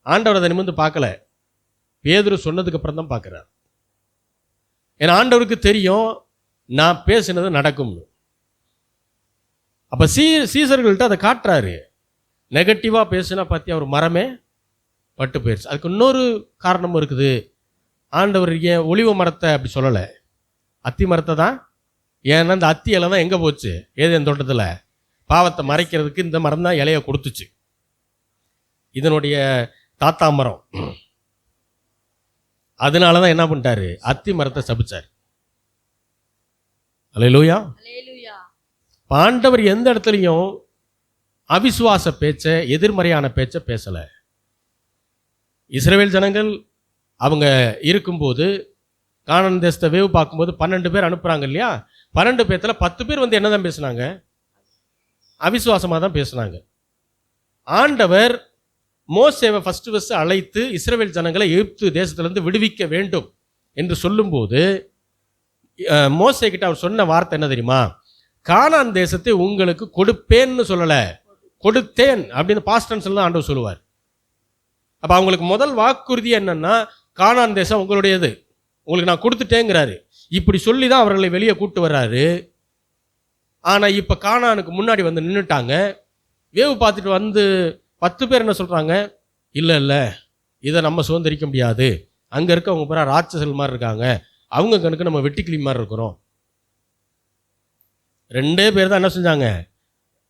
ஆண்டவர் அதை நிமிர்ந்து பார்க்கல, பேதுரு சொன்னதுக்கு அப்புறம் தான் பார்க்குறார். ஏன்னா ஆண்டவருக்கு தெரியும் நான் பேசினது நடக்கும்னு. அப்போ சீசர்கள்ட்ட அதை காட்டுறாரு. நெகட்டிவாக பேசுனா பார்த்தியா ஒரு மரமே பட்டு போயிடுச்சு. அதுக்கு இன்னொரு காரணமும் இருக்குது. ஆண்டவர் ஏன் ஒலிவ மரத்தை அப்படி சொல்லலை, அத்தி மரத்தை தான். ஏன்னா இந்த அத்தி இலை தான் எங்கே போச்சு? ஏதேன் தோட்டத்தில் பாவத்தை மறைக்கிறதுக்கு இந்த மரம் தான் இலையை கொடுத்துச்சு. இதனுடைய தாத்தா மரம். அதனால தான் என்ன பண்ணிட்டாரு, அத்தி மரத்தை சபிச்சார். அல்லேலூயா. ஆண்டவர் எந்த இடத்துலையும் அவிசுவாச பேச்சை, எதிர்மறையான பேச்சை பேசலை. இஸ்ரவேல் ஜனங்கள் அவங்க இருக்கும்போது கானான் தேசத்தை வேவு பார்க்கும்போது 12 பேர் அனுப்புகிறாங்க இல்லையா? 12 பேர்த்தில் 10 பேர் வந்து என்ன தான் பேசுனாங்க? அவிசுவாசமாக தான் பேசுனாங்க. ஆண்டவர் மோசேவை ஃபஸ்ட்டு அழைத்து இஸ்ரவேல் ஜனங்களை எகிப்து தேசத்திலிருந்து விடுவிக்க வேண்டும் என்று சொல்லும்போது மோசே கிட்ட அவர் சொன்ன வார்த்தை என்ன தெரியுமா? கானான் தேசத்தை உங்களுக்கு கொடுப்பேன்னு சொல்லலை, கொடுத்தேன் அப்படின்னு பாஸ்ட் டென்ஸ்ல தான் ஆண்டவர் சொல்லுவார். அப்போ அவங்களுக்கு முதல் வாக்குறுதி என்னன்னா, கானான் தேசம் உங்களுடையது, உங்களுக்கு நான் கொடுத்துட்டேங்கிறாரு. இப்படி சொல்லி தான் அவர்களை வெளியே கூட்டு வர்றாரு. ஆனால் இப்போ கானானுக்கு முன்னாடி வந்து நின்றுட்டாங்க. வேவு பார்த்துட்டு வந்து 10 பேர் என்ன சொல்கிறாங்க? இல்லை இதை நம்ம சுதந்திரிக்க முடியாது, அங்கே இருக்க அவங்க பூரா ராட்சசல் மாதிரி இருக்காங்க, அவங்க கணக்கு நம்ம வெட்டிக்கிளி மாதிரி இருக்கிறோம். 2 பேர் தான் என்ன செஞ்சாங்க?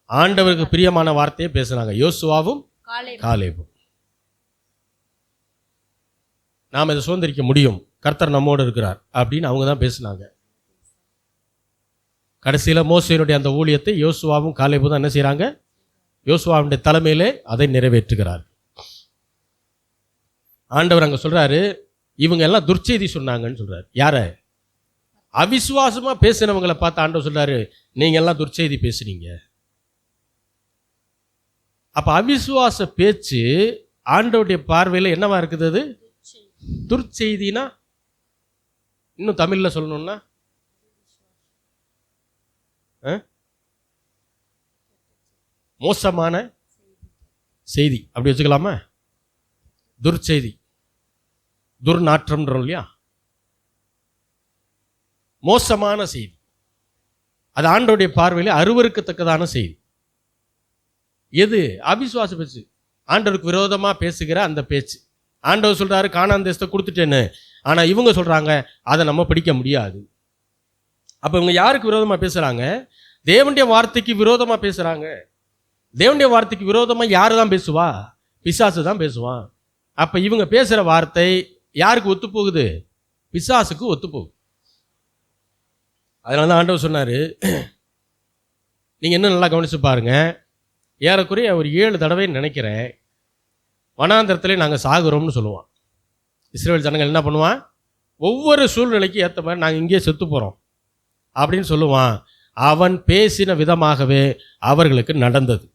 ஆண்டவருக்கு பிரியமான வார்த்தையை பேசுனாங்க, யோசுவாவும் காலேபும். நாம் இதை சுதந்திரிக்க முடியும், கர்த்தர் நம்மோடு இருக்கிறார் அப்படின்னு அவங்க தான் பேசினாங்க. கடைசியில் மோசேயினுடைய அந்த ஊழியத்தை யோசுவாவும் காலேபும் தான் என்ன செய்கிறாங்க? யோசுவாவுடைய தலைமையிலே அதை நிறைவேற்றுகிறார். ஆண்டவர் அங்கே சொல்கிறாரு, இவங்க எல்லாம் துர்ச்செய்தி சொன்னாங்கன்னு சொல்கிறார். யாரை? அவிசுவாசமாக பேசினவங்களை பார்த்து ஆண்டவர் சொல்கிறாரு, நீங்கள் எல்லாம் துர்ச்செய்தி பேசுனீங்க. அப்போ அவிசுவாச பேச்சு ஆண்டவருடைய பார்வையில் என்னவா இருக்குது? அது துர்ச்செய்தினா இன்னும் தமிழில் சொல்லணும்னா மோசமான செய்தி அப்படி வச்சுக்கலாமா? துர்ச்செய்தி, துர்நாற்றம்ன்றோம் இல்லையா? மோசமான செய்தி, அது ஆண்டவருடைய பார்வையில் அருவருக்கத்தக்கதான செய்தி. எது? அவிசுவாச பேச்சு, ஆண்டவருக்கு விரோதமாக பேசுகிற அந்த பேச்சு. ஆண்டவர் சொல்றாரு கானான் தேசத்தை கொடுத்துட்டேன்னு, ஆனால் இவங்க சொல்றாங்க அதை நம்ம பிடிக்க முடியாது. அப்போ இவங்க யாருக்கு விரோதமாக பேசுறாங்க? தேவனுடைய வார்த்தைக்கு விரோதமாக பேசுறாங்க. தேவனுடைய வார்த்தைக்கு விரோதமாக யாரு தான் பேசுவா? பிசாசு தான் பேசுவான். அப்போ இவங்க பேசுகிற வார்த்தை யாருக்கு ஒத்து போகுது? பிசாசுக்கு ஒத்து போகுது. அதனால தான் ஆண்டவர் சொன்னார், நீங்கள் இன்னும் நல்லா கவனித்து பாருங்க. ஏறக்குறைய ஒரு 7 தடவை நினைக்கிறேன் வனாந்திரத்திலே நாங்கள் சாகுறோம்னு சொல்லுவான். இஸ்ரவேல் ஜனங்கள் என்ன பண்ணுவான்? ஒவ்வொரு சூழ்நிலைக்கு ஏற்ற மாதிரி நாங்கள் இங்கேயே செத்து போகிறோம் அப்படின்னு சொல்லுவான். அவன் பேசின விதமாகவே அவர்களுக்கு நடந்தது.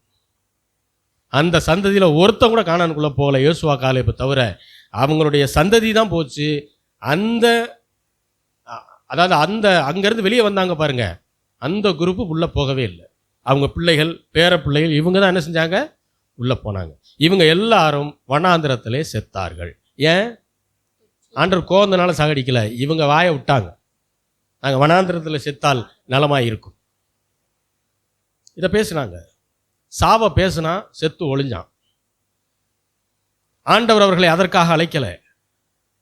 அந்த சந்ததியில் ஒருத்தன் கூட கானானுக்குள்ளே போகல, யோசுவா காலேபை தவிர. அவங்களுடைய சந்ததி தான் போச்சு. அதாவது அங்கேருந்து வெளியே வந்தாங்க பாருங்க, அந்த குரூப்பு உள்ளே போகவே இல்லை. அவங்க பிள்ளைகள், பேர பிள்ளைகள், இவங்க தான் என்ன செஞ்சாங்க? உள்ளே போனாங்க. இவங்க எல்லாரும் வனாந்திரத்திலே செத்தார்கள். ஏன்? ஆண்டவர் கோவந்தனால சாகடிக்கலை, இவங்க வாயை விட்டாங்க. நாங்கள் வனாந்திரத்தில் செத்தால் நலமாக இருக்கும். இதை பேசினாங்க. சாவை பேசினா செத்து ஒளிஞ்சான். ஆண்டவர் அவர்களை அதற்காக அழைக்கலை.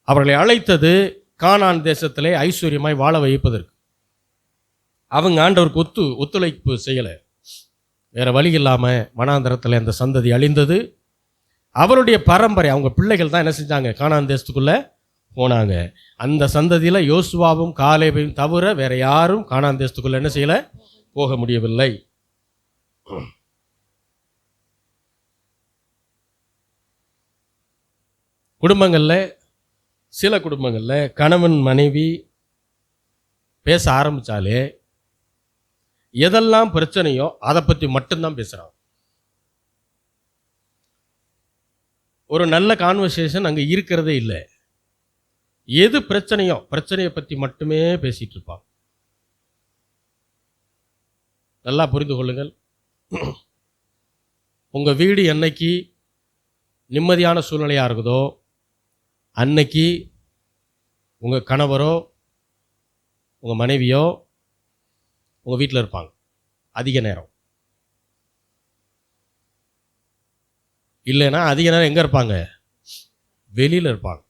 அவர்களை அழைத்தது கானான் தேசத்திலே ஐஸ்வர்யமாய் வாழ வைப்பதற்கு. அவங்க ஆண்டவருக்கு ஒத்துழைப்பு செய்யலை. வேற வழி இல்லாமல் வனாந்தரத்தில் அந்த சந்ததி அழிந்தது. அவருடைய பரம்பரை, அவங்க பிள்ளைகள் தான் என்ன செஞ்சாங்க? கானான் தேசத்துக்குள்ளே போனாங்க. அந்த சந்ததியில் யோசுவாவும் காலேபையும் தவிர வேற யாரும் கானான் தேசத்துக்குள்ளே என்ன செய்யலை? போக முடியவில்லை. குடும்பங்களில், சில குடும்பங்களில் கணவன் மனைவி பேச ஆரம்பித்தாலே எதெல்லாம் பிரச்சனையோ அதை பற்றி மட்டும்தான் பேசுகிறாங்க. ஒரு நல்ல கான்வர்சேஷன் அங்கே இருக்கிறதே இல்லை. எது பிரச்சனையோ பிரச்சனையை பற்றி மட்டுமே பேசிகிட்டு இருப்பாங்க. நல்லா புரிந்து கொள்ளுங்கள். உங்கள் வீடு என்னைக்கு நிம்மதியான சூழ்நிலையாக இருக்குதோ அன்னைக்கு உங்கள் கணவரோ உங்கள் மனைவியோ உங்கள் வீட்டில் இருப்பாங்க அதிக நேரம். இல்லைன்னா அதிக நேரம் எங்கே இருப்பாங்க? வெளியில் இருப்பாங்க.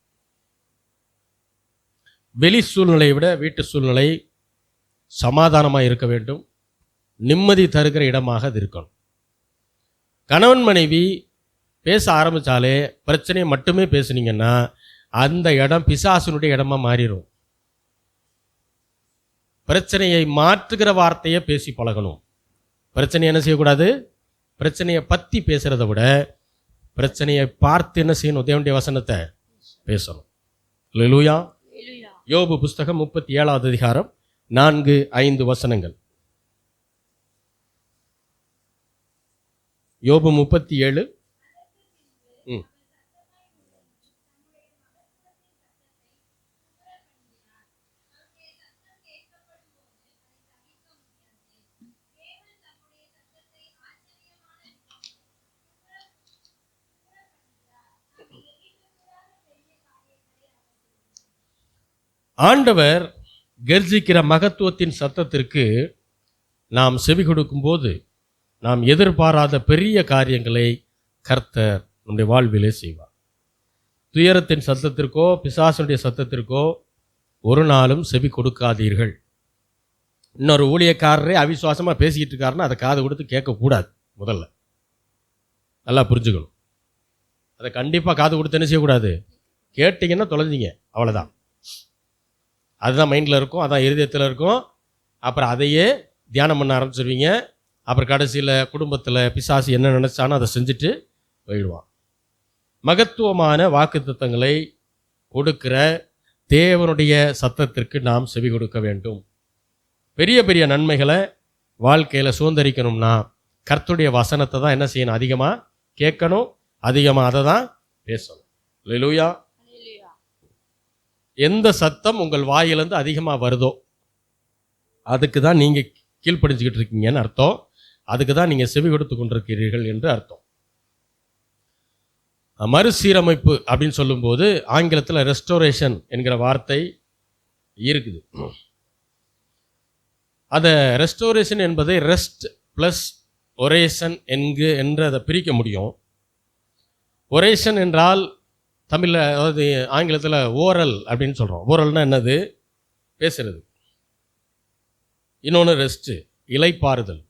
வெளி சூழ்நிலையை விட வீட்டு சூழ்நிலை சமாதானமாக இருக்க வேண்டும், நிம்மதி தருகிற இடமாக அது இருக்கணும். கணவன் மனைவி பேச ஆரம்பித்தாலே பிரச்சனையை மட்டுமே பேசுனீங்கன்னா அந்த இடம் பிசாசுனுடைய இடமா மாறிடும். பிரச்சனையை மாற்றுகிற வார்த்தையை பேசி பழகணும். பிரச்சனை என்ன செய்யக்கூடாது? பிரச்சனையை பற்றி பேசுகிறத விட பிரச்சனையை பார்த்து என்ன செய்யணும்? தேவனுடைய வசனத்தை பேசணும். அல்லேலூயா. யோபு புஸ்தகம் 37வது அதிகாரம் 4-5 வசனங்கள். யோபு 37. ஆண்டவர் கர்ஜிக்கிற மகத்துவத்தின் சத்தத்திற்கு நாம் செவி கொடுக்கும்போது நாம் எதிர்பாராத பெரிய காரியங்களை கர்த்தர் நம்முடைய வாழ்விலே செய்வார். துயரத்தின் சத்தத்திற்கோ பிசாசுடைய சத்தத்திற்கோ ஒரு நாளும் செவி கொடுக்காதீர்கள். இன்னொரு ஊழியக்காரரே அவிசுவாசமாக பேசிக்கிட்டு இருக்காருன்னா அதை காது கொடுத்து கேட்கக்கூடாது. முதல்ல நல்லா புரிஞ்சுக்கணும். அதை கண்டிப்பாக காது கொடுத்து என்ன செய்யக்கூடாது? கேட்டிங்கன்னா தொலைஞ்சிங்க, அவ்வளோதான். அதுதான் மைண்டில் இருக்கும், அதான் இருதயத்தில் இருக்கும். அப்புறம் அதையே தியானம் பண்ண ஆரம்பிச்சிருவீங்க. அப்புறம் கடைசியில் குடும்பத்தில் பிசாசு என்ன நினச்சானோ அதை செஞ்சுட்டு போயிடுவான். மகத்துவமான வாக்குத்தத்தங்களை கொடுக்கிற தேவனுடைய சத்தத்திற்கு நாம் செவி கொடுக்க வேண்டும். பெரிய பெரிய நன்மைகளை வாழ்க்கையில் சுதந்திரிக்கணும்னா கர்த்தருடைய வசனத்தை தான் என்ன செய்யணும்? அதிகமாக கேட்கணும், அதிகமாக அதை தான் பேசணும். அல்லேலூயா. எந்த சத்தம் உங்கள் வாயிலிருந்து அதிகமாக வருதோ அதுக்கு தான் நீங்கள் கீழ்ப்படிஞ்சுக்கிட்டு இருக்கீங்கன்னு அர்த்தம். அதுக்கு தான் நீங்கள் செவி கொடுத்து கொண்டிருக்கிறீர்கள் என்று அர்த்தம். மறுசீரமைப்பு அப்படின்னு சொல்லும்போது ஆங்கிலத்தில் ரெஸ்டோரேஷன் என்கிற வார்த்தை இருக்குது. அதை ரெஸ்டோரேஷன் என்பதை ரெஸ்ட் ப்ளஸ் ஒரேஷன் என்று அதை பிரிக்க முடியும். ஒரேஷன் என்றால் தமிழில், அதாவது ஆங்கிலத்தில் ஓரல் அப்படின்னு சொல்கிறோம். ஓரல்னால் என்னது? பேசுறது. இன்னொன்று ரெஸ்ட்டு, இளைப்பாறுதல்.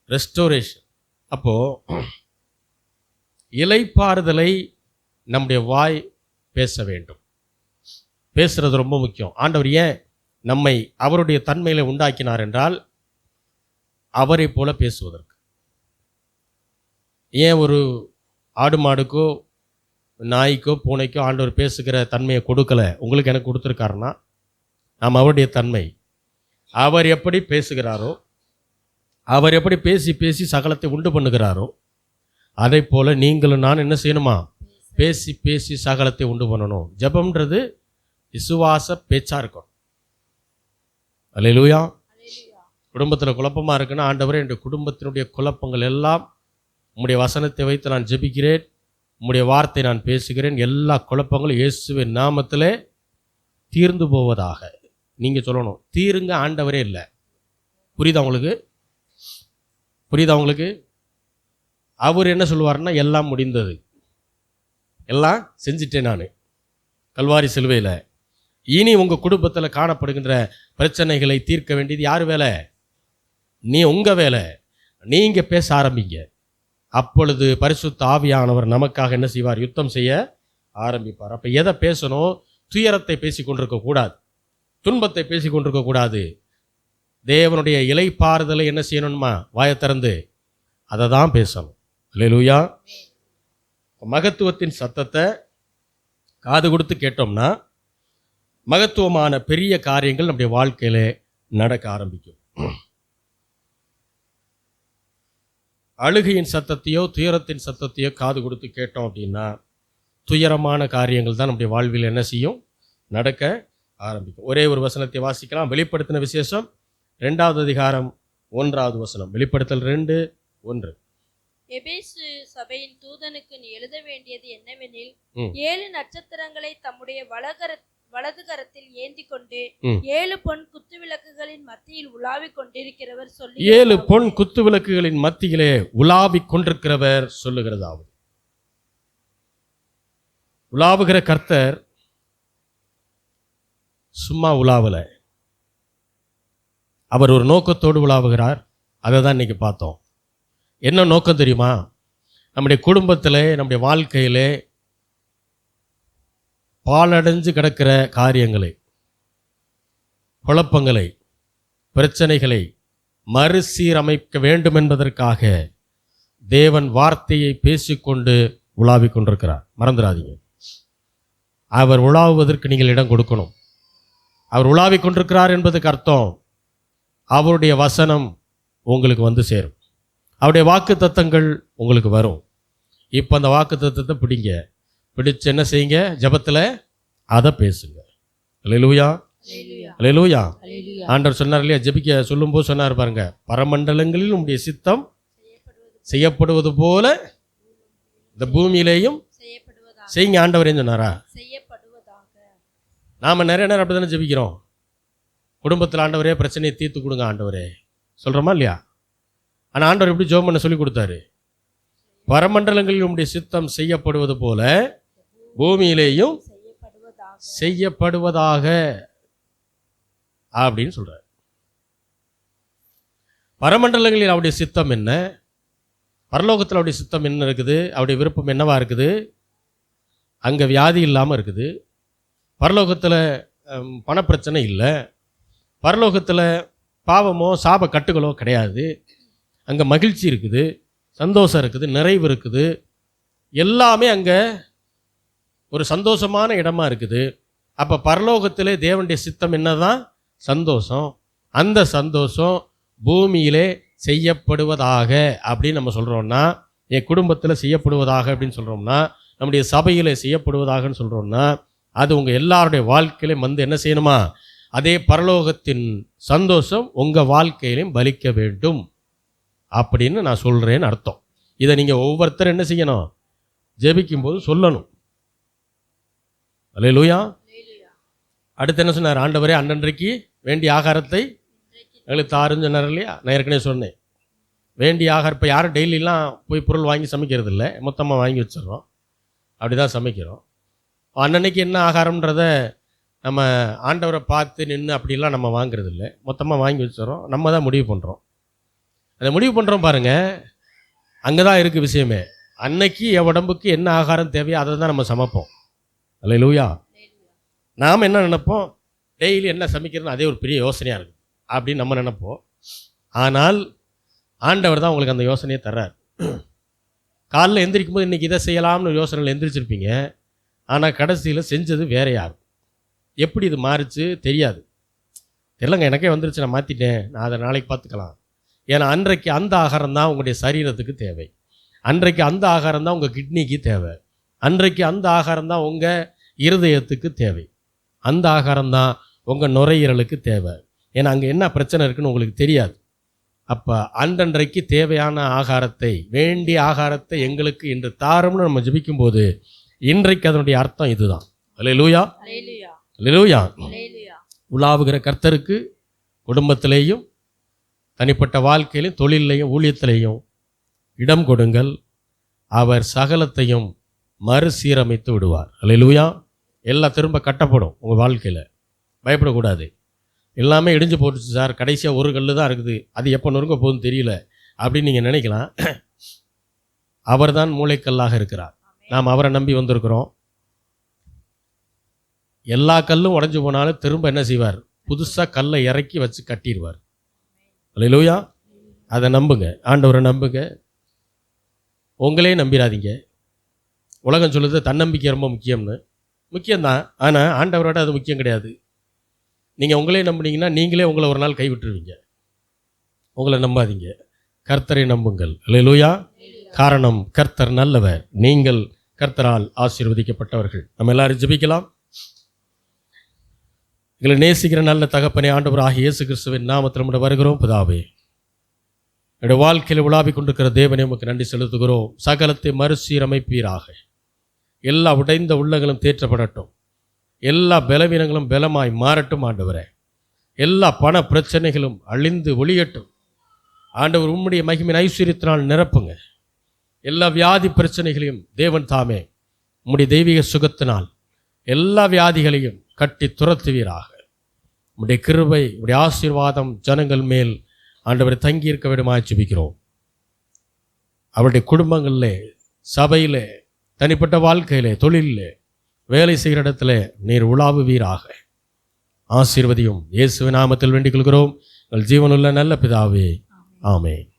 ரெஸ்டோரேஷன். அப்போது இளைப்பாறுதலை நம்முடைய வாய் பேச வேண்டும். பேசுகிறது ரொம்ப முக்கியம். ஆண்டவர் ஏன் நம்மை அவருடைய தன்மையில உண்டாக்கினார் என்றால் அவரை போல பேசுவதற்கு. ஏன் ஒரு ஆடு மாடுக்கோ நாய்க்கோ பூனைக்கோ ஆண்டவர் பேசுகிற தன்மையை கொடுக்கல, உங்களுக்கு எனக்கு கொடுத்துருக்காருன்னா நாம் அவருடைய தன்மை. அவர் எப்படி பேசுகிறாரோ, அவர் எப்படி பேசி பேசி சகலத்தை உண்டு பண்ணுகிறாரோ, அதை போல் நீங்களும் நான் என்ன செய்யணுமா? பேசி பேசி சகலத்தை உண்டு பண்ணணும். ஜெபம்ன்றது விசுவாச பேச்சாக இருக்கணும். அல்லேலூயா. குடும்பத்தில் குழப்பமாக இருக்குன்னா, ஆண்டவரே என்னுடைய குடும்பத்தினுடைய குழப்பங்கள் எல்லாம் உம்முடைய வசனத்தை வைத்து நான் ஜெபிக்கிறேன், உம்முடைய வார்த்தை நான் பேசுகிறேன், எல்லா குழப்பங்களும் இயேசுவின் நாமத்திலே தீர்ந்து போவதாக நீங்கள் சொல்லணும். தீருங்க ஆண்டவரே இல்லை. புரியுதா உங்களுக்கு? புரியுதா உங்களுக்கு? அவர் என்ன சொல்லுவார்னா, எல்லாம் முடிந்தது, எல்லாம் செஞ்சிட்டேன் நான் கல்வாரி சிலுவையில். இனி உங்கள் குடும்பத்தில் காணப்படுகின்ற பிரச்சனைகளை தீர்க்க வேண்டியது யார் வேலை? உங்கள் வேலை. நீங்கள் பேச ஆரம்பிங்க. அப்பொழுது பரிசுத்த ஆவியானவர் நமக்காக என்ன செய்வார்? யுத்தம் செய்ய ஆரம்பிப்பார். அப்போ எதை பேசணும்? துயரத்தை பேசி கொண்டிருக்கக்கூடாது, துன்பத்தை பேசி கொண்டிருக்கக்கூடாது. தேவனுடைய இளைப்பாறுதலை என்ன செய்யணுமா? வாயை திறந்து அதை தான் பேசணும். அல்லேலூயா. மகத்துவத்தின் சத்தத்தை காது கொடுத்து கேட்டோம்னா மகத்துவமான பெரிய காரியங்கள் நம்முடைய வாழ்க்கையில நடக்க ஆரம்பிக்கும். அழுகையின் சத்தத்தையோ துயரத்தின் சத்தத்தையோ காது கொடுத்து கேட்டோம் அப்படின்னா துயரமான காரியங்கள் தான் நம்முடைய வாழ்வில் என்ன செய்யும்? நடக்க ஆரம்பிக்கும். ஒரே ஒரு வசனத்தை வாசிக்கலாம். வெளிப்படுத்தின விசேஷம் 2வது அதிகாரம் 1வது வசனம். வெளிப்படுத்தல் 2:1. எபேசு சபையின் தூதனுக்கு நீ எழுத வேண்டியது என்னவெனில், 7 நட்சத்திரங்களை தம்முடைய வலது கரத்தில் ஏந்தி கொண்டு ம். 7 பொன் குத்துவிளக்குகளின் மத்தியில் உலாவிக் கொண்டிருக்கிறவர் சொல்லி 7 பொன் குத்து விளக்குகளின் மத்தியிலே உலாவிக் கொண்டிருக்கிறவர் சொல்லுகிறதாவது, உலாவுகிற கர்த்தர் சும்மா உலாவல, அவர் ஒரு நோக்கத்தோடு உலாவுகிறார். அதை தான் இன்னைக்கு பார்த்தோம். என்ன நோக்கம் தெரியுமா? நம்முடைய குடும்பத்தில், நம்முடைய வாழ்க்கையிலே பாழடைஞ்சு கிடக்கிற காரியங்களை, குழப்பங்களை, பிரச்சனைகளை மறுசீரமைக்க வேண்டும் என்பதற்காக தேவன் வார்த்தையை பேசிக்கொண்டு உலாவிக் கொண்டிருக்கிறார். மறந்துடாதீங்க, அவர் உலாவுவதற்கு நீங்கள் இடம் கொடுக்கணும். அவர் உலாவிக் கொண்டிருக்கிறார் என்பதுக்கு அர்த்தம் அவருடைய வசனம் உங்களுக்கு வந்து சேரும், அவருடைய வாக்கு தத்தங்கள் உங்களுக்கு வரும். இப்போ அந்த வாக்கு தத்தத்தை பிடிச்சு என்ன செய்யுங்க? ஜெபத்தில் அதை பேசுங்க. அல்லேலூயா, அல்லேலூயா. ஆண்டவர் சொன்னார் இல்லையா, ஜெபிக்க சொல்லும்போது சொன்னார் பாருங்க, பரமண்டலங்களில் உம்முடைய சித்தம் செய்யப்படுவது போல இந்த பூமியிலேயும் செய்யுங்க ஆண்டவரேன்னு சொன்னாரா? நாம் நிறைய நேரம் அப்படி தானே ஜெபிக்கிறோம். குடும்பத்தில் ஆண்டவரே பிரச்சனையை தீர்த்து கொடுங்க ஆண்டவரே சொல்கிறோமா இல்லையா? ஆனால் ஆண்டவர் எப்படி ஜெபம் பண்ண சொல்லி கொடுத்தாரு? பரமண்டலங்களில் உம்முடைய சித்தம் செய்யப்படுவது போல பூமியிலேயும் செய்யப்படுவதாக அப்படின்னு சொல்றார். பரமண்டலங்களில் அவருடைய சித்தம் என்ன, பரலோகத்தில் அவருடைய சித்தம் என்ன இருக்குது, அவருடைய விருப்பம் என்னவா இருக்குது? அங்கே வியாதி இல்லாமல் இருக்குது, பரலோகத்தில் பணப்பிரச்சனை இல்லை, பரலோகத்தில் பாவமோ சாப கட்டுகளோ கிடையாது, அங்கே மகிழ்ச்சி இருக்குது, சந்தோஷம் இருக்குது, நிறைவு இருக்குது, எல்லாமே அங்கே ஒரு சந்தோஷமான இடமா இருக்குது. அப்போ பரலோகத்திலே தேவனுடைய சித்தம் என்னதான்? சந்தோஷம். அந்த சந்தோஷம் பூமியிலே செய்யப்படுவதாக அப்படின்னு நம்ம சொல்கிறோம்னா, என் குடும்பத்தில் செய்யப்படுவதாக அப்படின்னு சொல்கிறோம்னா, நம்முடைய சபையில் செய்யப்படுவதாகன்னு சொல்கிறோம்னா, அது உங்கள் எல்லாருடைய வாழ்க்கையிலையும் வந்து என்ன செய்யணுமா? அதே பரலோகத்தின் சந்தோஷம் உங்கள் வாழ்க்கையிலையும் பலிக்க வேண்டும் அப்படின்னு நான் சொல்கிறேன்னு அர்த்தம். இதை நீங்கள் ஒவ்வொருத்தரும் என்ன செய்யணும்? ஜெபிக்கும்போது சொல்லணும். அல்லேலூயா. அடுத்து என்ன சொன்னார்? ஆண்டவரே அன்றன்றைக்கு வேண்டிய ஆகாரத்தை எங்களுக்கு தாருன்னு சொன்னார் இல்லையா? நான் ஏற்கனவே சொன்னேன், வேண்டிய ஆகாரம். இப்போ யாரும் டெய்லிலாம் போய் பொருள் வாங்கி சமைக்கிறது இல்லை, மொத்தமாக வாங்கி வச்சிடறோம், அப்படி தான் சமைக்கிறோம். அன்னன்னைக்கு என்ன ஆகாரம்ன்றத நம்ம ஆண்டவரை பார்த்து நின்று அப்படிலாம் நம்ம வாங்குறது இல்லை, மொத்தமாக வாங்கி வச்சிடறோம், நம்ம தான் முடிவு பண்ணுறோம். அதை முடிவு பண்ணுறோம் பாருங்கள், அங்கே தான் இருக்குது விஷயமே. அன்னைக்கு என் உடம்புக்கு என்ன ஆகாரம் தேவையோ அதை தான் நம்ம சமைப்போம். அல்லேலூயா. நாம் என்ன நினைப்போம்? டெய்லி என்ன சமைக்கிறதுன்னு அதே ஒரு பெரிய யோசனையாக இருக்குது அப்படின்னு நம்ம நினைப்போம். ஆனால் ஆண்டவர் தான் உங்களுக்கு அந்த யோசனையை தர்றார். காலைல எந்திரிக்கும் போது இன்றைக்கி இதை செய்யலாம்னு ஒரு யோசனையில் எந்திரிச்சிருப்பீங்க, ஆனால் கடைசியில் செஞ்சது வேற யார். எப்படி இது மாறிச்சு தெரியாது. தெரியலங்க, எனக்கே வந்துருச்சு, நான் மாற்றிட்டேன், நான் அதை நாளைக்கு பார்த்துக்கலாம். ஏன்னா அன்றைக்கு அந்த ஆகாரம் தான் உங்களுடைய சரீரத்துக்கு தேவை, அன்றைக்கு அந்த ஆகாரம் தான் உங்கள் கிட்னிக்கு தேவை, அன்றைக்கு அந்த ஆகாரம் தான் உங்கள் இருதயத்துக்கு தேவை, அந்த ஆகாரம் தான் உங்கள் நுரையீரலுக்கு தேவை. ஏன்னா அங்கே என்ன பிரச்சனை இருக்குன்னு உங்களுக்கு தெரியாது. அப்போ அன்றன்றைக்கு தேவையான ஆகாரத்தை, வேண்டிய ஆகாரத்தை எங்களுக்கு இன்று தாரும்னு நம்ம ஜெபிக்கும்போது இன்றைக்கு அதனுடைய அர்த்தம் இதுதான். அல்லேலூயா, அல்லேலூயா. உலாவுகிற கர்த்தருக்கு குடும்பத்திலேயும் தனிப்பட்ட வாழ்க்கையிலும் தொழிலையும் ஊழியத்திலையும் இடம் கொடுங்கள், அவர் சகலத்தையும் மறுசீரமைத்து விடுவார். அல்லேலூயா. எல்லாம் திரும்ப கட்டப்படும் உங்கள் வாழ்க்கையில், பயப்படக்கூடாது. எல்லாமே இடிஞ்சு போட்டுச்சு சார், கடைசியாக ஒரு கல் தான் இருக்குது, அது எப்போ நொறுங்க போகுதுன்னு தெரியல அப்படின்னு நீங்கள் நினைக்கலாம். அவர் தான் மூளைக்கல்லாக இருக்கிறார், நாம் அவரை நம்பி வந்திருக்கிறோம். எல்லா கல்லும் உடைஞ்சு போனாலும் திரும்ப என்ன செய்வார்? புதுசாக கல்லை இறக்கி வச்சு கட்டிடுவார். அல்லேலூயா. அதை நம்புங்க, ஆண்டவரை நம்புங்க, உங்களே நம்பிடாதீங்க. உலகம் சொல்லுது தன்னம்பிக்கை ரொம்ப முக்கியம்னு. முக்கியம்தான், ஆனால் ஆண்டவரோட அது முக்கியம் கிடையாது. நீங்கள் உங்களே நம்புனீங்கன்னா நீங்களே உங்களை ஒரு நாள் கைவிட்டுருவீங்க. உங்களை நம்பாதீங்க, கர்த்தரை நம்புங்கள். அல்லேலூயா. காரணம் கர்த்தர் நல்லவர், நீங்கள் கர்த்தரால் ஆசீர்வதிக்கப்பட்டவர்கள். நம்ம எல்லாரும் ஜெபிக்கலாம். எங்களை நேசிக்கிற நல்ல தகப்பனே, ஆண்டவராகிய இயேசு கிறிஸ்துவின் நாமத்தில் நம்முடைய வருகிறோம். பிதாவே, என்னுடைய வாழ்க்கையில் உலாவிக் கொண்டிருக்கிற தேவனே உமக்கு நன்றி செலுத்துகிறோம். சகலத்தை மறுசீரமைப்பீராக, எல்லா உடைந்த உள்ளங்களும் தேற்றப்படட்டும். எல்லா பலவீனங்களும் பலமாய் மாறட்டும் ஆண்டவரே. எல்லா பண பிரச்சனைகளும் அழிந்து ஒளியட்டும் ஆண்டவர். உம்முடைய மகிமையின் ஐஸ்வர்யத்தினால் நிரப்புங்க. எல்லா வியாதி பிரச்சனைகளையும் தேவன் தாமே உம்முடைய தெய்வீக சுகத்தினால் எல்லா வியாதிகளையும் கட்டி துரத்துவீராக. உம்முடைய கிருபை, உம்முடைய ஆசீர்வாதம் ஜனங்கள் மேல் ஆண்டவரை தங்கி இருக்க வேண்டுமாய் ஜெபிக்கிறோம். அவருடைய குடும்பங்களிலே, சபையிலே, தனிப்பட்ட வாழ்க்கையிலே, தொழிலிலே, வேலை செய்கிற இடத்துல நீர் உலாவுவீராக. ஆசீர்வதியும். இயேசுவின் நாமத்தில் வேண்டிக் கொள்கிறோம் எங்கள் ஜீவனுள்ள நல்ல பிதாவே, ஆமென்.